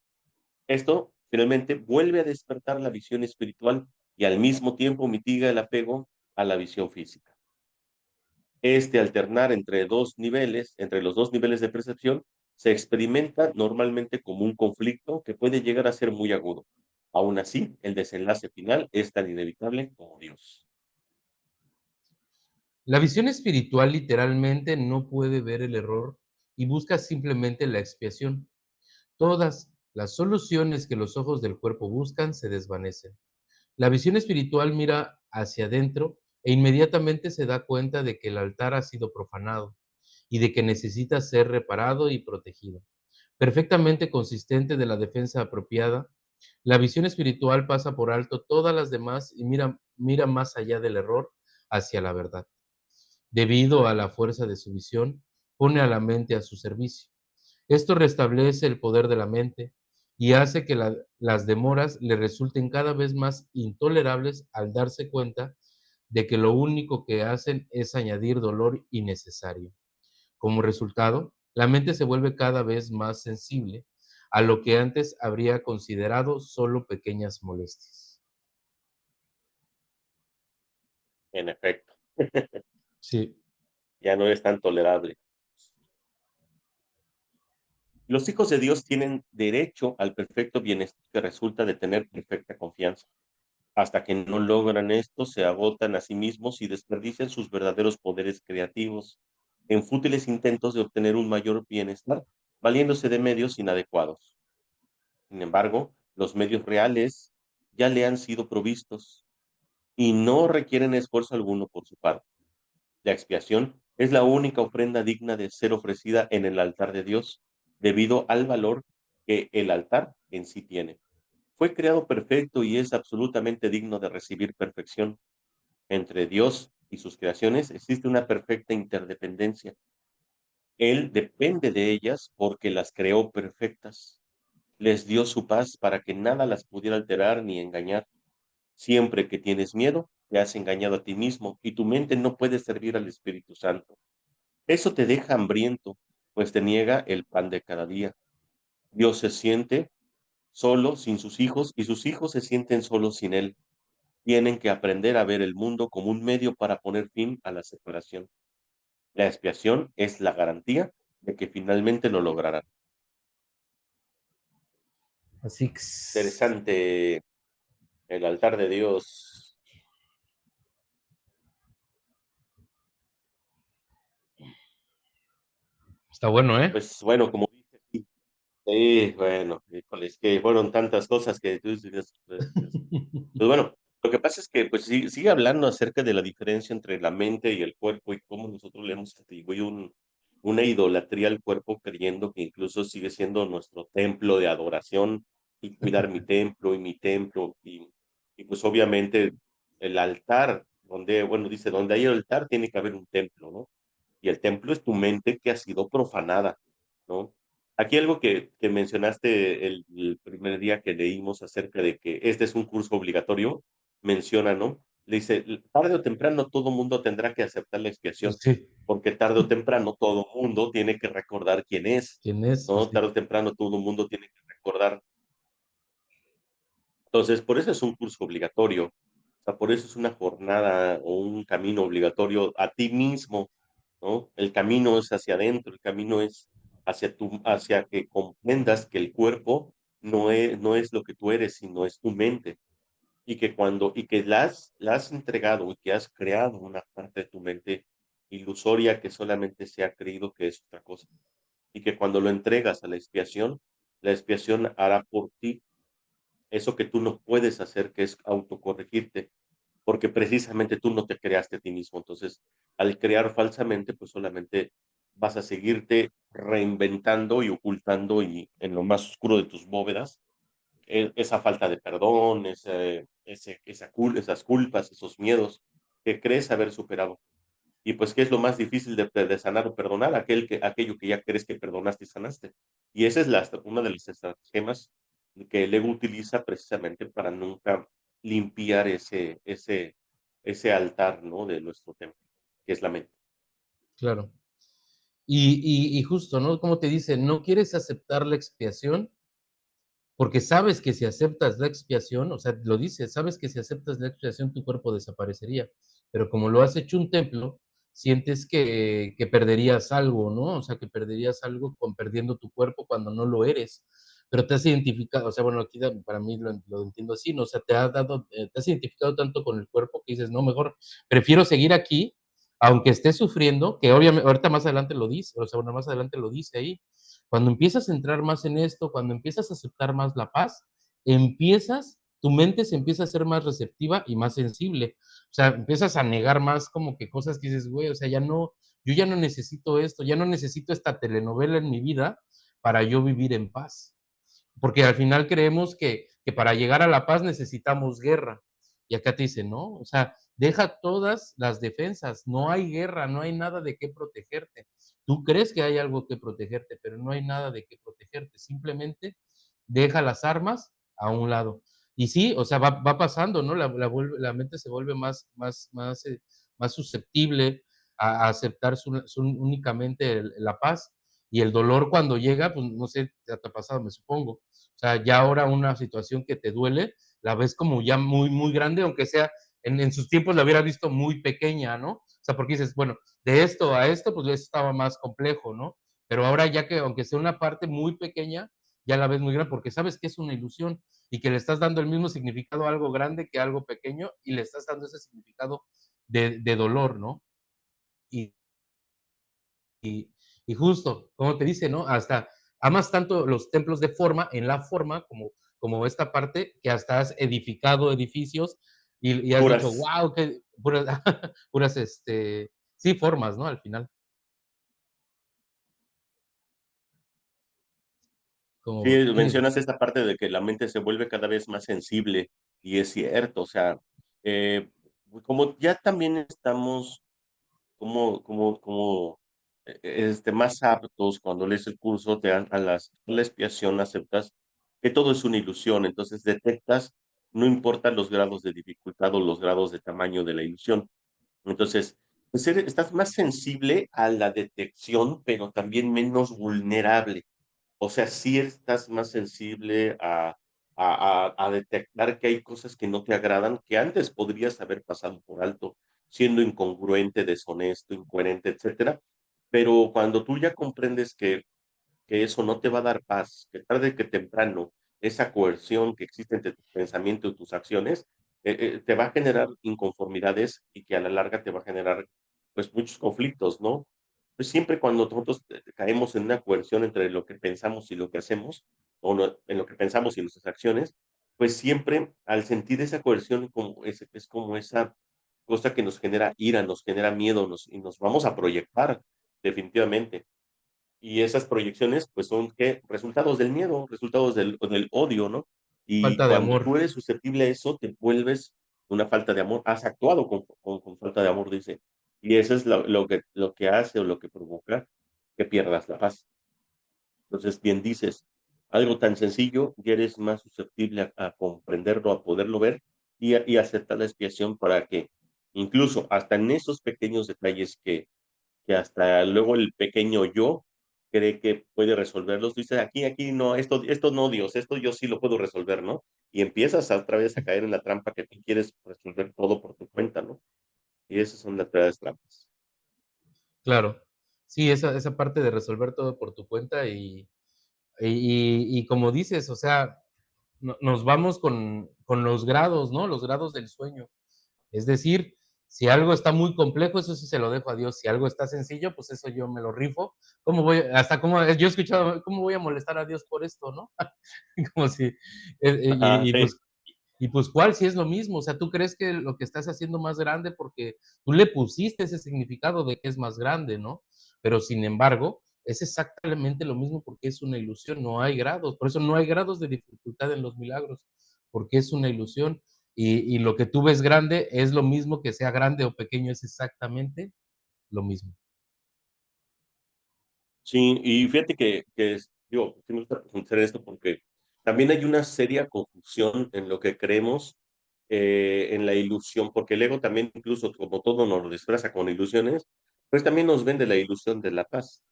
Esto finalmente vuelve a despertar la visión espiritual y al mismo tiempo mitiga el apego a la visión física. Este alternar entre los dos niveles de percepción, se experimenta normalmente como un conflicto que puede llegar a ser muy agudo. Aún así, el desenlace final es tan inevitable como Dios. La visión espiritual literalmente no puede ver el error y busca simplemente la expiación. Todas las soluciones que los ojos del cuerpo buscan se desvanecen. La visión espiritual mira hacia adentro e inmediatamente se da cuenta de que el altar ha sido profanado y de que necesita ser reparado y protegido. Perfectamente consistente de la defensa apropiada, la visión espiritual pasa por alto todas las demás y mira más allá del error hacia la verdad. Debido a la fuerza de su visión, pone a la mente a su servicio. Esto restablece el poder de la mente y hace que las demoras le resulten cada vez más intolerables al darse cuenta de que lo único que hacen es añadir dolor innecesario. Como resultado, la mente se vuelve cada vez más sensible a lo que antes habría considerado solo pequeñas molestias. En efecto, Sí. ya no es tan tolerable. Los hijos de Dios tienen derecho al perfecto bienestar que resulta de tener perfecta confianza. Hasta que no logran esto, se agotan a sí mismos y desperdician sus verdaderos poderes creativos en fútiles intentos de obtener un mayor bienestar, valiéndose de medios inadecuados. Sin embargo, los medios reales ya le han sido provistos y no requieren esfuerzo alguno por su parte. La expiación es la única ofrenda digna de ser ofrecida en el altar de Dios, debido al valor que el altar en sí tiene. Fue creado perfecto y es absolutamente digno de recibir perfección. Entre Dios y sus creaciones existe una perfecta interdependencia. Él depende de ellas porque las creó perfectas. Les dio su paz para que nada las pudiera alterar ni engañar. Siempre que tienes miedo, te has engañado a ti mismo y tu mente no puede servir al Espíritu Santo. Eso te deja hambriento, pues te niega el pan de cada día. Dios se siente solo sin sus hijos y sus hijos se sienten solos sin Él. Tienen que aprender a ver el mundo como un medio para poner fin a la separación. La expiación es la garantía de que finalmente lo lograrán. Así que Interesante el altar de Dios. está bueno, ¿eh? Pues bueno, como dice aquí, sí, bueno, híjole, es que fueron tantas cosas que tú dices, pues bueno, lo que pasa es que pues sí, sigue hablando acerca de la diferencia entre la mente y el cuerpo y cómo nosotros le hemos atribuido una idolatría al cuerpo creyendo que incluso sigue siendo nuestro templo de adoración y cuidar mi templo y pues obviamente el altar, donde, bueno, dice, donde hay altar tiene que haber un templo, ¿no? Y el templo es tu mente que ha sido profanada, ¿no? Aquí algo que mencionaste el primer día que leímos acerca de que este es un curso obligatorio, menciona, ¿no? Le dice, tarde o temprano todo mundo tendrá que aceptar la expiación, Pues sí. porque tarde o temprano todo mundo tiene que recordar quién es, ¿Quién es? Pues ¿no? sí. Tarde o temprano todo mundo tiene que recordar. Entonces, por eso es un curso obligatorio, o sea, por eso es una jornada o un camino obligatorio a ti mismo, ¿no? El camino es hacia adentro, el camino es hacia que comprendas que el cuerpo no es lo que tú eres, sino es tu mente. Y que la has entregado y que has creado una parte de tu mente ilusoria que solamente se ha creído que es otra cosa. Y que cuando lo entregas a la expiación hará por ti eso que tú no puedes hacer, que es autocorregirte, porque precisamente tú no te creaste a ti mismo. Entonces, al crear falsamente, pues solamente vas a seguirte reinventando y ocultando y en lo más oscuro de tus bóvedas, esa falta de perdón, esas culpas, esos miedos que crees haber superado. Y pues, ¿qué es lo más difícil de sanar o perdonar? Aquello que ya crees que perdonaste y sanaste. Y esa es una de las estratagemas que el ego utiliza precisamente para nunca limpiar ese altar, ¿no? De nuestro templo, que es la mente. Claro. Y justo, ¿no? Como te dice, no quieres aceptar la expiación porque sabes que si aceptas la expiación, o sea, lo dice, sabes que si aceptas la expiación tu cuerpo desaparecería, pero como lo has hecho un templo, sientes que perderías algo, ¿no? O sea, que perderías algo con perdiendo tu cuerpo cuando no lo eres, pero te has identificado, o sea, bueno, aquí para mí lo entiendo así, ¿no? O sea, te has identificado tanto con el cuerpo que dices, no, mejor prefiero seguir aquí, aunque esté sufriendo, que obviamente ahorita más adelante lo dice, o sea, bueno, más adelante lo dice ahí, cuando empiezas a entrar más en esto, cuando empiezas a aceptar más la paz, tu mente se empieza a ser más receptiva y más sensible. O sea, empiezas a negar más como que cosas que dices, güey, o sea, ya no, yo ya no necesito esto, ya no necesito esta telenovela en mi vida para yo vivir en paz. Porque al final creemos que para llegar a la paz necesitamos guerra. Y acá te dice, no, o sea, deja todas las defensas, no hay guerra, no hay nada de qué protegerte. Tú crees que hay algo que protegerte, pero no hay nada de qué protegerte. Simplemente deja las armas a un lado. Y sí, o sea, va pasando, ¿no? La mente se vuelve más susceptible a aceptar únicamente la paz y el dolor cuando llega, pues no sé, te ha pasado, me supongo. O sea, ya ahora una situación que te duele, la ves como ya muy, muy grande, aunque sea en sus tiempos la hubiera visto muy pequeña, ¿no? O sea, porque dices, bueno, de esto a esto, pues eso estaba más complejo, ¿no? Pero ahora ya que, aunque sea una parte muy pequeña, ya la ves muy grande, porque sabes que es una ilusión y que le estás dando el mismo significado a algo grande que a algo pequeño y le estás dando ese significado de dolor, ¿no? Y, y justo, como te dice, ¿no? Hasta amas tanto los templos de forma, en la forma, como esta parte, que hasta has edificado edificios y has dicho, Puras. wow, que puras, puras, sí, formas, ¿no? Al final, Sí, como tú mencionas dices. esta parte de que la mente se vuelve cada vez más sensible y es cierto, o sea, eh, como ya también estamos como más aptos cuando lees el curso, te dan a la expiación, aceptas que todo es una ilusión, entonces detectas, no importan los grados de dificultad o los grados de tamaño de la ilusión. Entonces, pues estás más sensible a la detección, pero también menos vulnerable. O sea, sí estás más sensible a detectar que hay cosas que no te agradan, que antes podrías haber pasado por alto, siendo incongruente, deshonesto, incoherente, etcétera. Pero cuando tú ya comprendes que eso no te va a dar paz, que tarde que temprano esa coerción que existe entre tu pensamiento y tus acciones, te va a generar inconformidades y que a la larga te va a generar, pues, muchos conflictos, ¿no? Pues siempre cuando nosotros caemos en una coerción entre lo que pensamos y lo que hacemos, o en lo que pensamos y nuestras acciones, pues siempre al sentir esa coerción es como esa cosa que nos genera ira, nos genera miedo, y nos vamos a proyectar definitivamente. Y esas proyecciones, pues son ¿qué? Resultados del miedo, resultados del odio, ¿no? Y Falta de cuando amor. tú eres susceptible a eso, te vuelves una falta de amor. Has actuado con falta de amor, dice. Y eso es lo que hace o lo que provoca que pierdas la paz. Entonces, bien dices, algo tan sencillo, ya eres más susceptible a comprenderlo, a poderlo ver y aceptar la expiación para que incluso hasta en esos pequeños detalles que hasta luego el pequeño yo cree que puede resolverlos. Dice, aquí no, esto no, Dios, esto yo sí lo puedo resolver, ¿no? Y empiezas otra vez a caer en la trampa que tú quieres resolver todo por tu cuenta, ¿no? Y esas son las peores trampas. Claro. Sí, esa parte de resolver todo por tu cuenta y como dices, o sea, nos vamos con los grados, ¿no? Los grados del sueño. Es decir, si algo está muy complejo, eso sí se lo dejo a Dios. Si algo está sencillo, pues eso yo me lo rifo. ¿Cómo voy? Hasta como yo he escuchado, ¿cómo voy a molestar a Dios por esto, no? Como si, Ajá, sí. y pues, ¿cuál? Si es lo mismo, o sea, tú crees que lo que estás haciendo más grande porque tú le pusiste ese significado de que es más grande, ¿no? Pero sin embargo, es exactamente lo mismo porque es una ilusión, no hay grados, por eso no hay grados de dificultad en los milagros, porque es una ilusión y lo que tú ves grande es lo mismo que sea grande o pequeño, es exactamente lo mismo. Sí, y fíjate digo, sí me gusta profundizar en esto porque también hay una seria confusión en lo que creemos, en la ilusión, porque el ego también, incluso como todo nos lo disfraza con ilusiones, pues también nos vende la ilusión de la paz.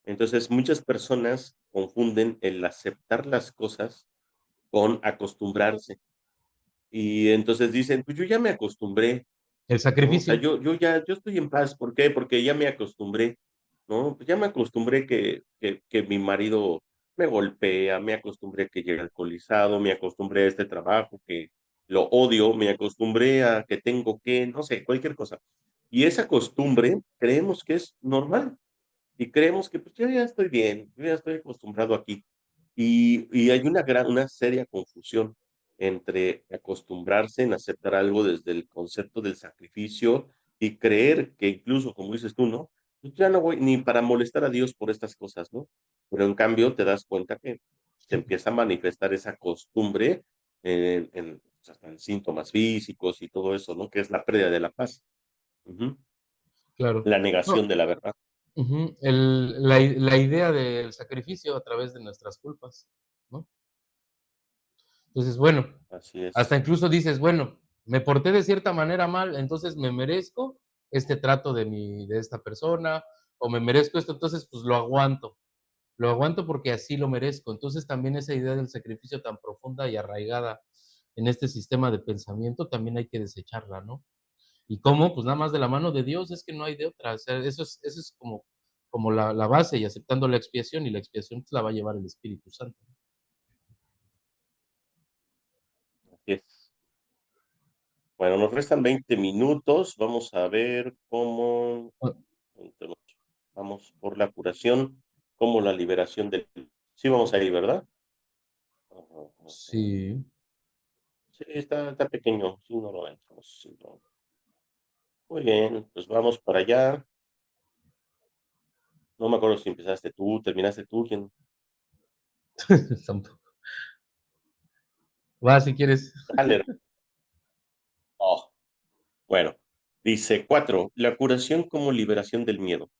Entonces, muchas personas confunden el aceptar las cosas con acostumbrarse. Y entonces dicen, pues yo ya me acostumbré, El ¿no? O sea, sacrificio, yo estoy en paz. ¿Por qué? Porque ya me acostumbré, ¿no? Pues ya me acostumbré que mi marido me golpea, me acostumbré que llega alcoholizado, me acostumbré a este trabajo que lo odio, me acostumbré a que tengo que, no sé, cualquier cosa. Y esa costumbre creemos que es normal y creemos que pues yo ya estoy bien, yo ya estoy acostumbrado aquí. Y hay una seria confusión entre acostumbrarse en aceptar algo desde el concepto del sacrificio y creer que incluso, como dices tú, ¿no? Pues ya no voy ni para molestar a Dios por estas cosas, ¿no? Pero en cambio te das cuenta que se empieza a manifestar esa costumbre pues, hasta en síntomas físicos y todo eso, ¿no? Que es la pérdida de la paz. Ujú. claro. La No, negación de la verdad. ujú, la idea del sacrificio a través de nuestras culpas, ¿no? Entonces, bueno, Así es. hasta incluso dices, bueno, me porté de cierta manera mal, entonces me merezco este trato de esta persona, o me merezco esto, entonces pues lo aguanto porque así lo merezco. Entonces también esa idea del sacrificio tan profunda y arraigada en este sistema de pensamiento también hay que desecharla, ¿no? ¿Y cómo? Pues nada más de la mano de Dios, es que no hay de otra. O sea, eso es como la base y aceptando la expiación y la expiación pues, la va a llevar el Espíritu Santo. Así es. Bueno, nos restan 20 minutos. Vamos a ver cómo Ah, vamos por la curación, como la liberación del... Sí, vamos ahí, ¿verdad? Ajá, ajá. sí. Sí, está pequeño. Sí, no lo entramos. Sí, no. Muy bien, pues vamos para allá. No me acuerdo si empezaste tú, terminaste tú, ¿quién? Tampoco. Va, si quieres. Dale. Oh, bueno, dice 4. La curación como liberación del miedo.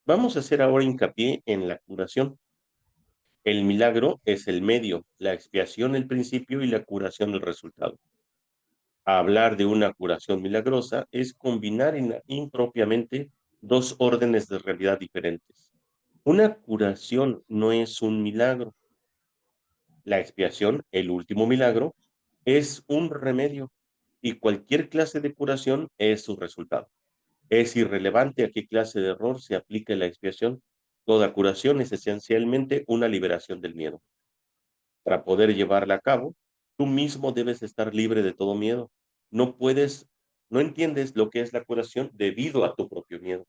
Vamos a hacer ahora hincapié en la curación. El milagro es el medio, la expiación el principio y la curación el resultado. Hablar de una curación milagrosa es combinar impropiamente dos órdenes de realidad diferentes. Una curación no es un milagro. La expiación, el último milagro, es un remedio y cualquier clase de curación es su resultado. Es irrelevante a qué clase de error se aplique la expiación. Toda curación es esencialmente una liberación del miedo. Para poder llevarla a cabo, tú mismo debes estar libre de todo miedo. No puedes, no entiendes lo que es la curación debido a tu propio miedo.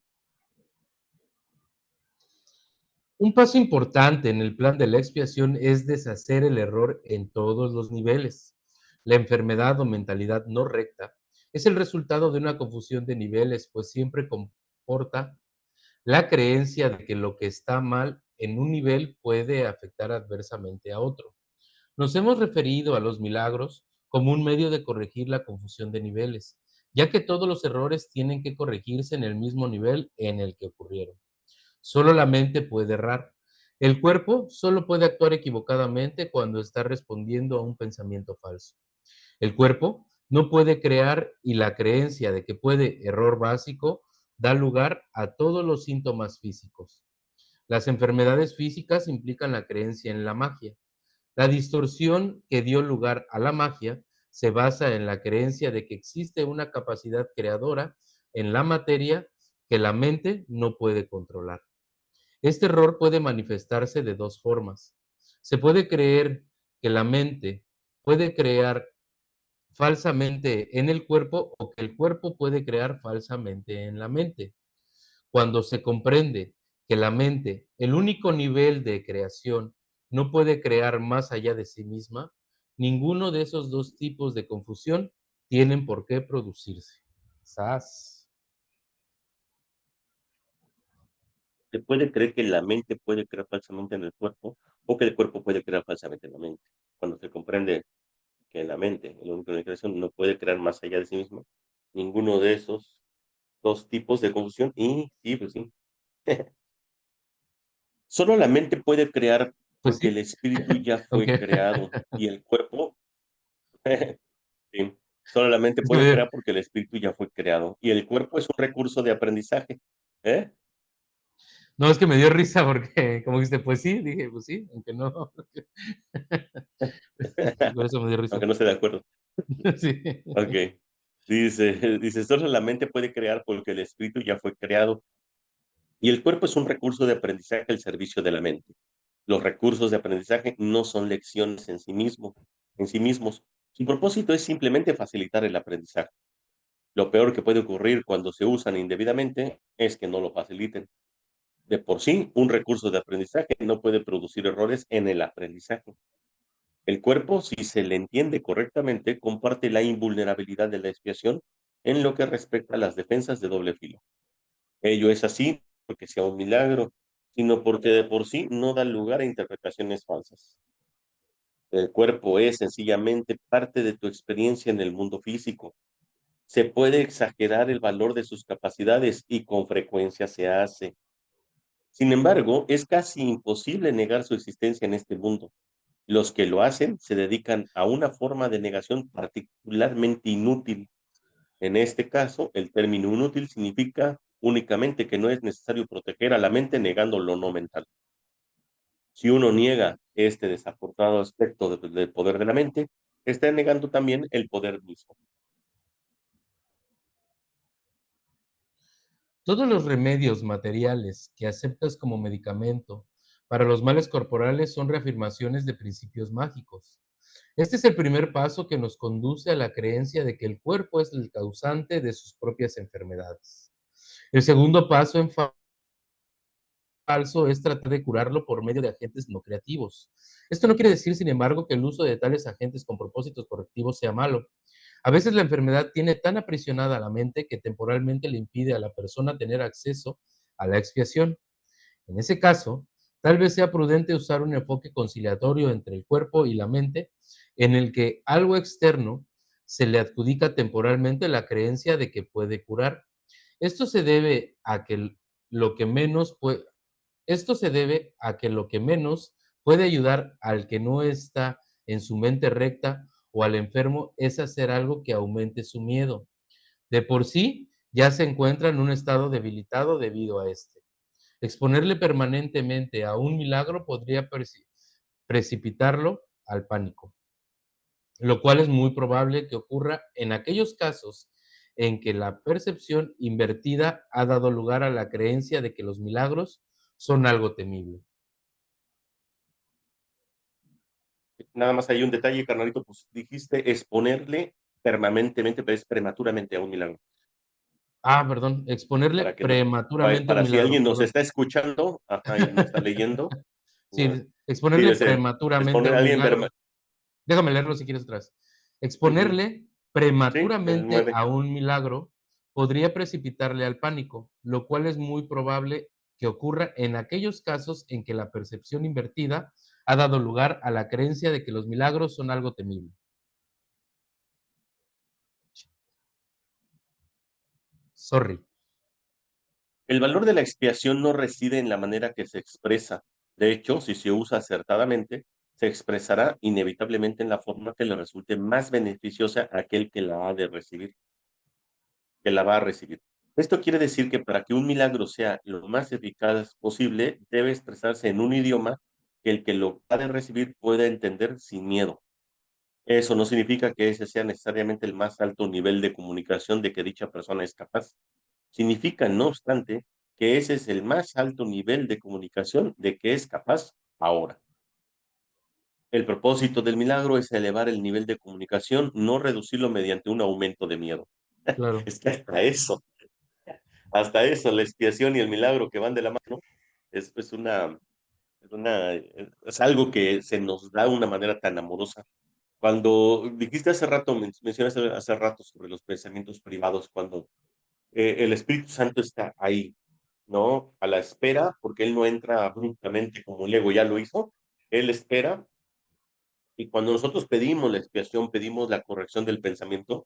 Un paso importante en el plan de la expiación es deshacer el error en todos los niveles. La enfermedad o mentalidad no recta es el resultado de una confusión de niveles, pues siempre comporta la creencia de que lo que está mal en un nivel puede afectar adversamente a otro. Nos hemos referido a los milagros como un medio de corregir la confusión de niveles, ya que todos los errores tienen que corregirse en el mismo nivel en el que ocurrieron. Solo la mente puede errar. El cuerpo solo puede actuar equivocadamente cuando está respondiendo a un pensamiento falso. El cuerpo no puede crear y la creencia de que puede, error básico, da lugar a todos los síntomas físicos. Las enfermedades físicas implican la creencia en la magia. La distorsión que dio lugar a la magia se basa en la creencia de que existe una capacidad creadora en la materia que la mente no puede controlar. Este error puede manifestarse de dos formas. Se puede creer que la mente puede crear falsamente en el cuerpo o que el cuerpo puede crear falsamente en la mente. Cuando se comprende que la mente, el único nivel de creación, no puede crear más allá de sí misma, ninguno de esos dos tipos de confusión tienen por qué producirse. ¡Sas! Se puede creer que la mente puede crear falsamente en el cuerpo o que el cuerpo puede crear falsamente en la mente. Cuando se comprende que la mente, el único de creación, no puede crear más allá de sí mismo, ninguno de esos dos tipos de confusión. Y sí, pues sí. Solo la mente puede crear Pues porque sí, el espíritu ya fue aunque creado y el cuerpo, sí, solo la mente es que puede crear porque el espíritu ya fue creado y el cuerpo es un recurso de aprendizaje. ¿Eh? no, es que me dio risa porque, como dijiste, pues sí, dije, pues sí, aunque no. Por eso me dio risa. Aunque no esté de acuerdo. Sí. Ok. Dice, solo la mente puede crear porque el espíritu ya fue creado y el cuerpo es un recurso de aprendizaje al servicio de la mente. Los recursos de aprendizaje no son lecciones en sí mismos. Su propósito es simplemente facilitar el aprendizaje. Lo peor que puede ocurrir cuando se usan indebidamente es que no lo faciliten. De por sí, un recurso de aprendizaje no puede producir errores en el aprendizaje. El cuerpo, si se le entiende correctamente, comparte la invulnerabilidad de la expiación en lo que respecta a las defensas de doble filo. Ello es así porque sea un milagro, sino porque de por sí no da lugar a interpretaciones falsas. El cuerpo es sencillamente parte de tu experiencia en el mundo físico. Se puede exagerar el valor de sus capacidades y con frecuencia se hace. Sin embargo, es casi imposible negar su existencia en este mundo. Los que lo hacen se dedican a una forma de negación particularmente inútil. En este caso, el término inútil significa únicamente que no es necesario proteger a la mente negando lo no mental. Si uno niega este desafortunado aspecto del poder de la mente, está negando también el poder mismo. Todos los remedios materiales que aceptas como medicamento para los males corporales son reafirmaciones de principios mágicos. Este es el primer paso que nos conduce a la creencia de que el cuerpo es el causante de sus propias enfermedades. El segundo paso en falso es tratar de curarlo por medio de agentes no creativos. Esto no quiere decir, sin embargo, que el uso de tales agentes con propósitos correctivos sea malo. A veces la enfermedad tiene tan aprisionada a la mente que temporalmente le impide a la persona tener acceso a la expiación. En ese caso, tal vez sea prudente usar un enfoque conciliatorio entre el cuerpo y la mente, en el que algo externo se le adjudica temporalmente la creencia de que puede curar. Esto se debe a que lo que menos puede, esto se debe a que lo que menos puede ayudar al que no está en su mente recta o al enfermo es hacer algo que aumente su miedo. De por sí, ya se encuentra en un estado debilitado debido a este. Exponerle permanentemente a un milagro podría precipitarlo al pánico, lo cual es muy probable que ocurra en aquellos casos en que la percepción invertida ha dado lugar a la creencia de que los milagros son algo temible. nada más hay un detalle, carnalito, pues dijiste exponerle permanentemente, pero es prematuramente a un milagro. Ah, perdón, exponerle Para que no, prematuramente a un para si milagro, alguien nos perdón. está escuchando, ajá, y no está leyendo, Sí, no, sí, exponerle prematuramente a exponer a un alguien, milagro. Déjame leerlo si quieres otra vez. ujú, Exponerle sí, el prematuramente 9. a un milagro podría precipitarle al pánico, lo cual es muy probable que ocurra en aquellos casos en que la percepción invertida ha dado lugar a la creencia de que los milagros son algo temible. Sorry. El valor de la expiación no reside en la manera que se expresa. De hecho, si se usa acertadamente, se expresará inevitablemente en la forma que le resulte más beneficiosa a aquel que la ha de recibir, que la va a recibir. Esto quiere decir que para que un milagro sea lo más eficaz posible, debe expresarse en un idioma que el que lo ha de recibir pueda entender sin miedo. Eso no significa que ese sea necesariamente el más alto nivel de comunicación de que dicha persona es capaz. Significa, no obstante, que ese es el más alto nivel de comunicación de que es capaz ahora. El propósito del milagro es elevar el nivel de comunicación, no reducirlo mediante un aumento de miedo. Claro, Es que hasta eso, la expiación y el milagro que van de la mano, es es algo que se nos da de una manera tan amorosa. Cuando dijiste hace rato, mencionaste hace rato sobre los pensamientos privados, cuando el Espíritu Santo está ahí, ¿no? A la espera, porque Él no entra abruptamente como el ego ya lo hizo, Él espera, y cuando nosotros pedimos la expiación, pedimos la corrección del pensamiento,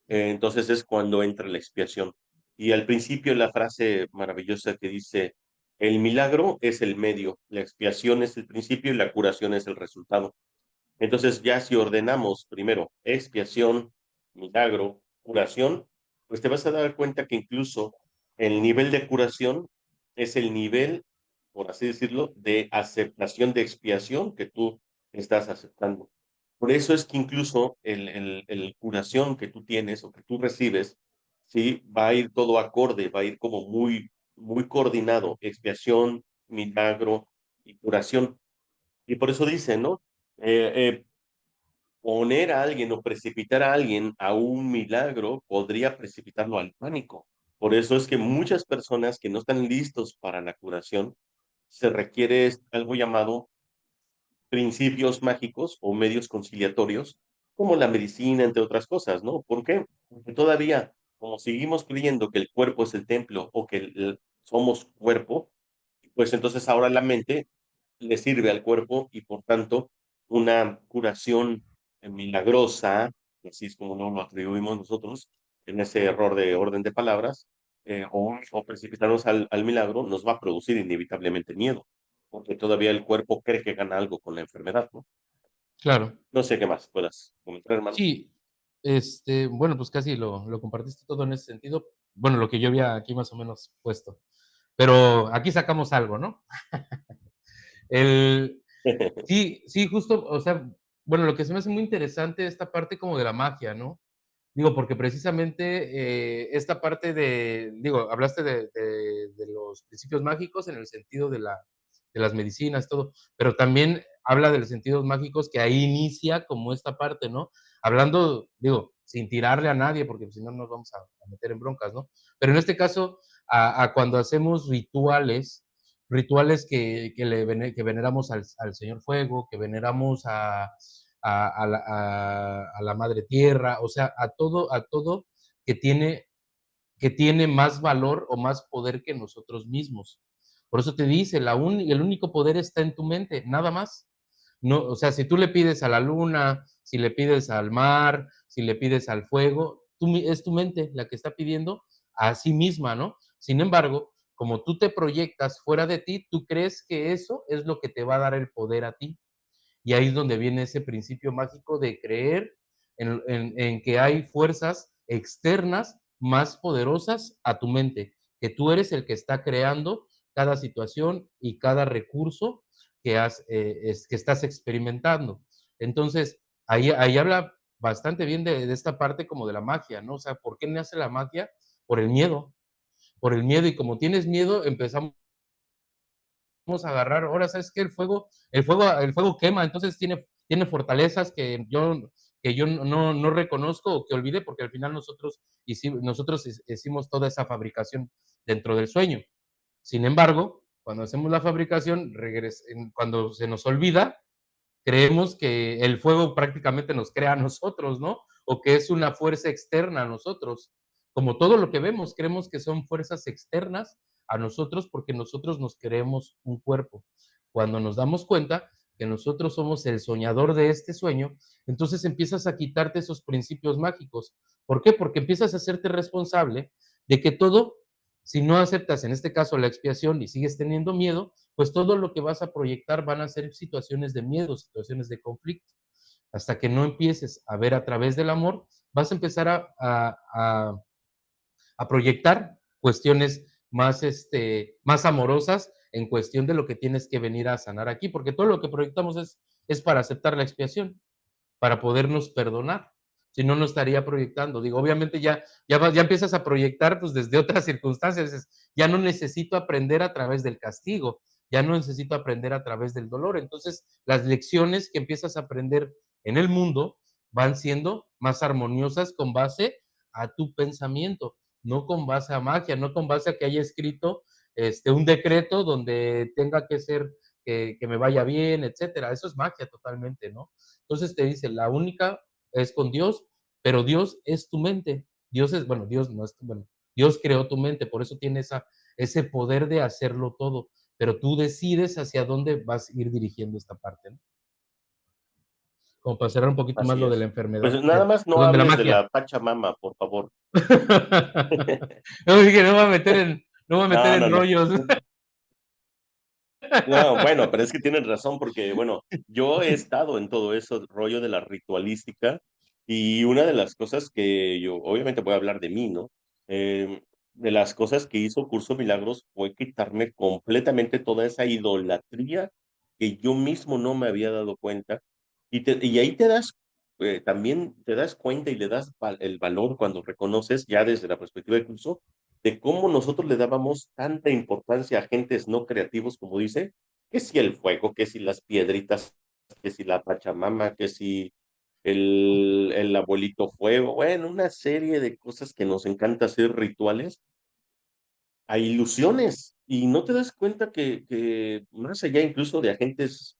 entonces es cuando entra la expiación. Y al principio la frase maravillosa que dice, el milagro es el medio, la expiación es el principio y la curación es el resultado. Entonces, ya si ordenamos primero expiación, milagro, curación, pues te vas a dar cuenta que incluso el nivel de curación es el nivel, por así decirlo, de aceptación de expiación que tú estás aceptando. Por eso es que incluso el curación que tú tienes o que tú recibes, sí, va a ir todo acorde, va a ir como muy coordinado, expiación, milagro y curación. Y por eso dice, ¿no? Eh, eh, Poner a alguien o precipitar a alguien a un milagro podría precipitarlo al pánico. Por eso es que muchas personas que no están listos para la curación, se requiere algo llamado principios mágicos o medios conciliatorios, como la medicina, entre otras cosas, ¿no? ¿Por qué? Porque todavía, como seguimos creyendo que el cuerpo es el templo o que somos cuerpo, pues entonces ahora la mente le sirve al cuerpo y por tanto una curación milagrosa, así es como no lo atribuimos nosotros, en ese error de orden de palabras, o precipitarnos al milagro, nos va a producir inevitablemente miedo, porque todavía el cuerpo cree que gana algo con la enfermedad, ¿no? claro. No sé qué más puedas comentar, hermano. Sí, bueno, pues casi lo compartiste todo en ese sentido. Bueno, lo que yo había aquí más o menos puesto. Pero aquí sacamos algo, ¿no? El Sí, sí, justo, o sea, bueno, lo que se me hace muy interesante esta parte como de la magia, ¿no? Digo, porque precisamente, esta parte digo, hablaste de los principios mágicos en el sentido de las medicinas, todo, pero también habla de los sentidos mágicos que ahí inicia como esta parte, ¿no? Hablando, digo, sin tirarle a nadie, porque si no nos vamos a meter en broncas, ¿no? Pero en este caso, a cuando hacemos rituales que veneramos al señor fuego, que veneramos a la madre tierra, o sea, a todo que tiene, que tiene más valor o más poder que nosotros mismos. Por eso te dice, el único poder está en tu mente, nada más. No, o sea, si tú le pides a la luna, si le pides al mar, si le pides al fuego, es tu mente la que está pidiendo a sí misma, ¿no? Sin embargo, como tú te proyectas fuera de ti, tú crees que eso es lo que te va a dar el poder a ti. Y ahí es donde viene ese principio mágico de creer en que hay fuerzas externas más poderosas a tu mente, que tú eres el que está creando cada situación y cada recurso que estás experimentando. Entonces, ahí habla bastante bien de esta parte como de la magia, ¿no? O sea, ¿por qué nace la magia? Por el miedo, por el miedo. Y como tienes miedo, empezamos a agarrar, ahora sabes que el fuego quema, entonces tiene fortalezas que yo no reconozco o que olvidé, porque al final nosotros hicimos toda esa fabricación dentro del sueño. Sin embargo, cuando hacemos la fabricación, cuando se nos olvida, creemos que el fuego prácticamente nos crea a nosotros, ¿no? O que es una fuerza externa a nosotros. Como todo lo que vemos, creemos que son fuerzas externas a nosotros porque nosotros nos creemos un cuerpo. Cuando nos damos cuenta que nosotros somos el soñador de este sueño, entonces empiezas a quitarte esos principios mágicos. ¿Por qué? Porque empiezas a hacerte responsable de que todo, si no aceptas en este caso la expiación y sigues teniendo miedo, pues todo lo que vas a proyectar van a ser situaciones de miedo, situaciones de conflicto. Hasta que no empieces a ver a través del amor, vas a empezar a proyectar cuestiones más amorosas en cuestión de lo que tienes que venir a sanar aquí, porque todo lo que proyectamos es para aceptar la expiación, para podernos perdonar. Si no, no estaría proyectando. Digo, obviamente ya empiezas a proyectar pues, desde otras circunstancias. Ya no necesito aprender a través del castigo, ya no necesito aprender a través del dolor. Entonces, las lecciones que empiezas a aprender en el mundo van siendo más armoniosas con base a tu pensamiento, no con base a magia, no con base a que haya escrito un decreto donde tenga que ser que me vaya bien, etcétera. Eso es magia totalmente, ¿no? Entonces te dice, la única es con Dios, pero Dios es tu mente. Bueno, Dios no es, bueno, Dios creó tu mente, por eso tiene ese poder de hacerlo todo, pero tú decides hacia dónde vas a ir dirigiendo esta parte, ¿no? Como para cerrar un poquito más Así lo de la es. Pues enfermedad, nada más no perdón, de la hables de magia. la Pachamama, por favor. No, dije, no me voy a meter en No. rollos. No, bueno, pero es que tienen razón porque, bueno, yo he estado en todo eso rollo de la ritualística y una de las cosas que yo, obviamente voy a hablar de mí, ¿no? De las cosas que hizo Curso Milagros fue quitarme completamente toda esa idolatría que yo mismo no me había dado cuenta y ahí también te das cuenta y le das el valor cuando reconoces ya desde la perspectiva del curso de cómo nosotros le dábamos tanta importancia a agentes no creativos, como dice, que si el fuego, que si las piedritas, que si la Pachamama, que si el abuelito fuego, bueno, una serie de cosas que nos encanta hacer rituales, a ilusiones, y no te das cuenta que más allá incluso de agentes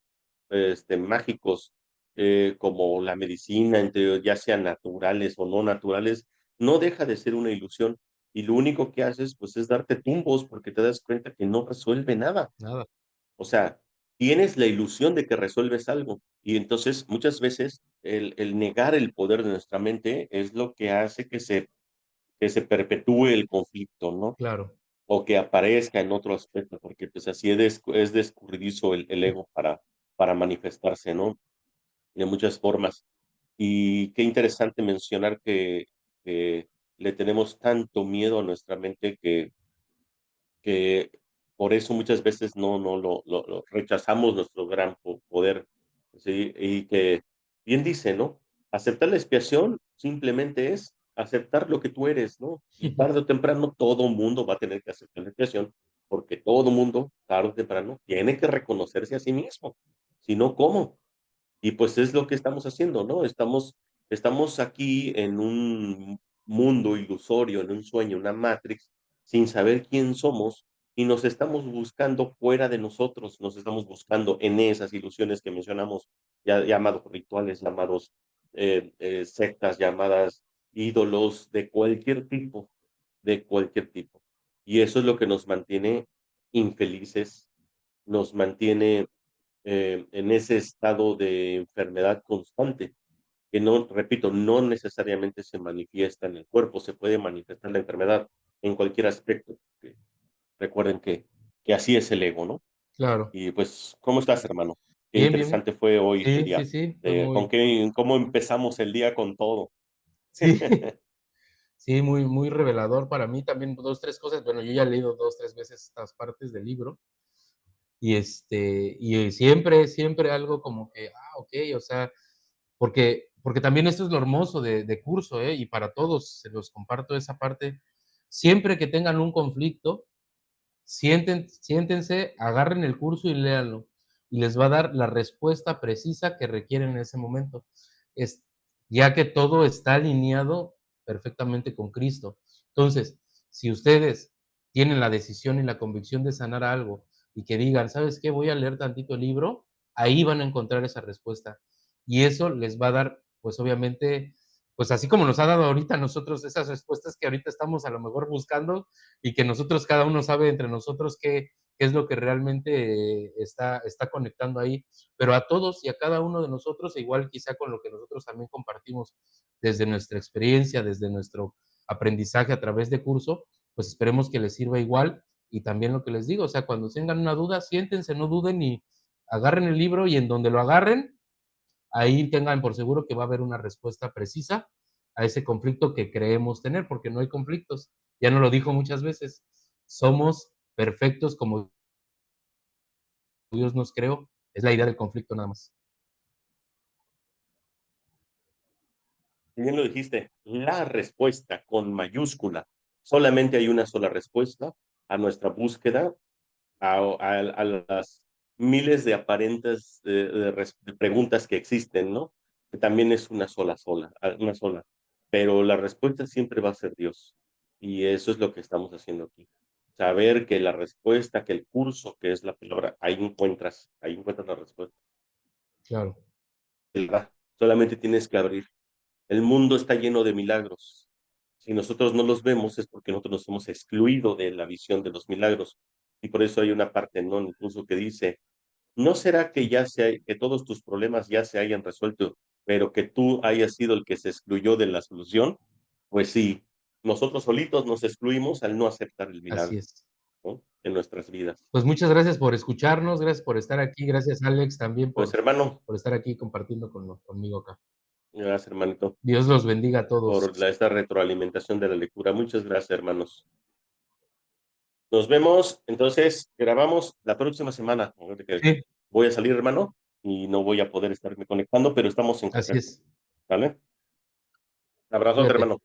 mágicos, como la medicina, ya sean naturales o no naturales, no deja de ser una ilusión. Y lo único que haces, pues, es darte tumbos porque te das cuenta que no resuelve nada. Nada, O sea, tienes la ilusión de que resuelves algo. Y entonces, muchas veces, el negar el poder de nuestra mente es lo que hace que se perpetúe el conflicto, ¿no? claro. O que aparezca en otro aspecto, porque pues así es de escurridizo el ego para manifestarse, ¿no? De muchas formas. Y qué interesante mencionar que le tenemos tanto miedo a nuestra mente que por eso muchas veces no lo rechazamos nuestro gran poder, ¿sí? Y que bien dice, ¿no? Aceptar la expiación simplemente es aceptar lo que tú eres, ¿no? Y tarde o temprano todo mundo va a tener que aceptar la expiación, porque todo mundo, tarde o temprano, tiene que reconocerse a sí mismo. Si no, ¿cómo? Y pues es lo que estamos haciendo, ¿no? Estamos aquí en un mundo ilusorio, en un sueño, una matrix, sin saber quién somos y nos estamos buscando fuera de nosotros, nos estamos buscando en esas ilusiones que mencionamos, ya llamados rituales, llamados sectas, llamadas ídolos de cualquier tipo. Y eso es lo que nos mantiene infelices, nos mantiene en ese estado de enfermedad constante, que no, repito, no necesariamente se manifiesta en el cuerpo, se puede manifestar la enfermedad en cualquier aspecto. Recuerden que así es el ego, ¿no? Claro. Y pues, ¿cómo estás, hermano? Qué Bien, bien, bien. interesante fue hoy el Sí, sí, día. sí, fue muy, ¿Cómo empezamos el día con todo? sí. Sí, muy, muy revelador para mí también, 2 3 cosas. Bueno, yo ya he leído 2 3 veces estas partes del libro y siempre algo como que, okey, o sea, porque también esto es lo hermoso de curso, y para todos se los comparto esa parte. Siempre que tengan un conflicto, siéntense, agarren el curso y léanlo, y les va a dar la respuesta precisa que requieren en ese momento. Es, ya que todo está alineado perfectamente con Cristo. Entonces, si ustedes tienen la decisión y la convicción de sanar algo y que digan, ¿sabes qué? Voy a leer tantito el libro, ahí van a encontrar esa respuesta. Y eso les va a dar, pues obviamente, pues así como nos ha dado ahorita a nosotros esas respuestas que ahorita estamos a lo mejor buscando y que nosotros, cada uno sabe entre nosotros qué es lo que realmente está conectando ahí, pero a todos y a cada uno de nosotros, igual quizá con lo que nosotros también compartimos desde nuestra experiencia, desde nuestro aprendizaje a través de curso, pues esperemos que les sirva igual. Y también lo que les digo, o sea, cuando tengan una duda, siéntense, no duden y agarren el libro y en donde lo agarren, ahí tengan por seguro que va a haber una respuesta precisa a ese conflicto que creemos tener, porque no hay conflictos. Ya nos lo dijo muchas veces, somos perfectos como Dios nos creó, es la idea del conflicto nada más. Bien lo dijiste, la respuesta con mayúscula. Solamente hay una sola respuesta a nuestra búsqueda, a las miles de aparentes de preguntas que existen, ¿no? Que también es una sola. Pero la respuesta siempre va a ser Dios. Y eso es lo que estamos haciendo aquí. Saber que la respuesta, que el curso, que es la palabra, ahí encuentras la respuesta. Claro, Solamente tienes que abrir. El mundo está lleno de milagros. Si nosotros no los vemos es porque nosotros nos hemos excluido de la visión de los milagros. Y por eso hay una parte, ¿no? Incluso que dice, ¿no será que que todos tus problemas ya se hayan resuelto, pero que tú hayas sido el que se excluyó de la solución? Pues sí, nosotros solitos nos excluimos al no aceptar el así milagro, es. ¿no? En nuestras vidas. Pues muchas gracias por escucharnos, gracias por estar aquí, gracias Alex también Pues hermano, por estar aquí compartiendo conmigo acá. gracias hermanito, Dios los bendiga a por todos. esta retroalimentación de la lectura. Muchas gracias, hermanos. Nos vemos, entonces grabamos la próxima semana. Ahorita que Sí, voy a salir, hermano, y no voy a poder estarme conectando, pero estamos en así contacto, es. ¿vale? Abrazo, Cuídate. hermano.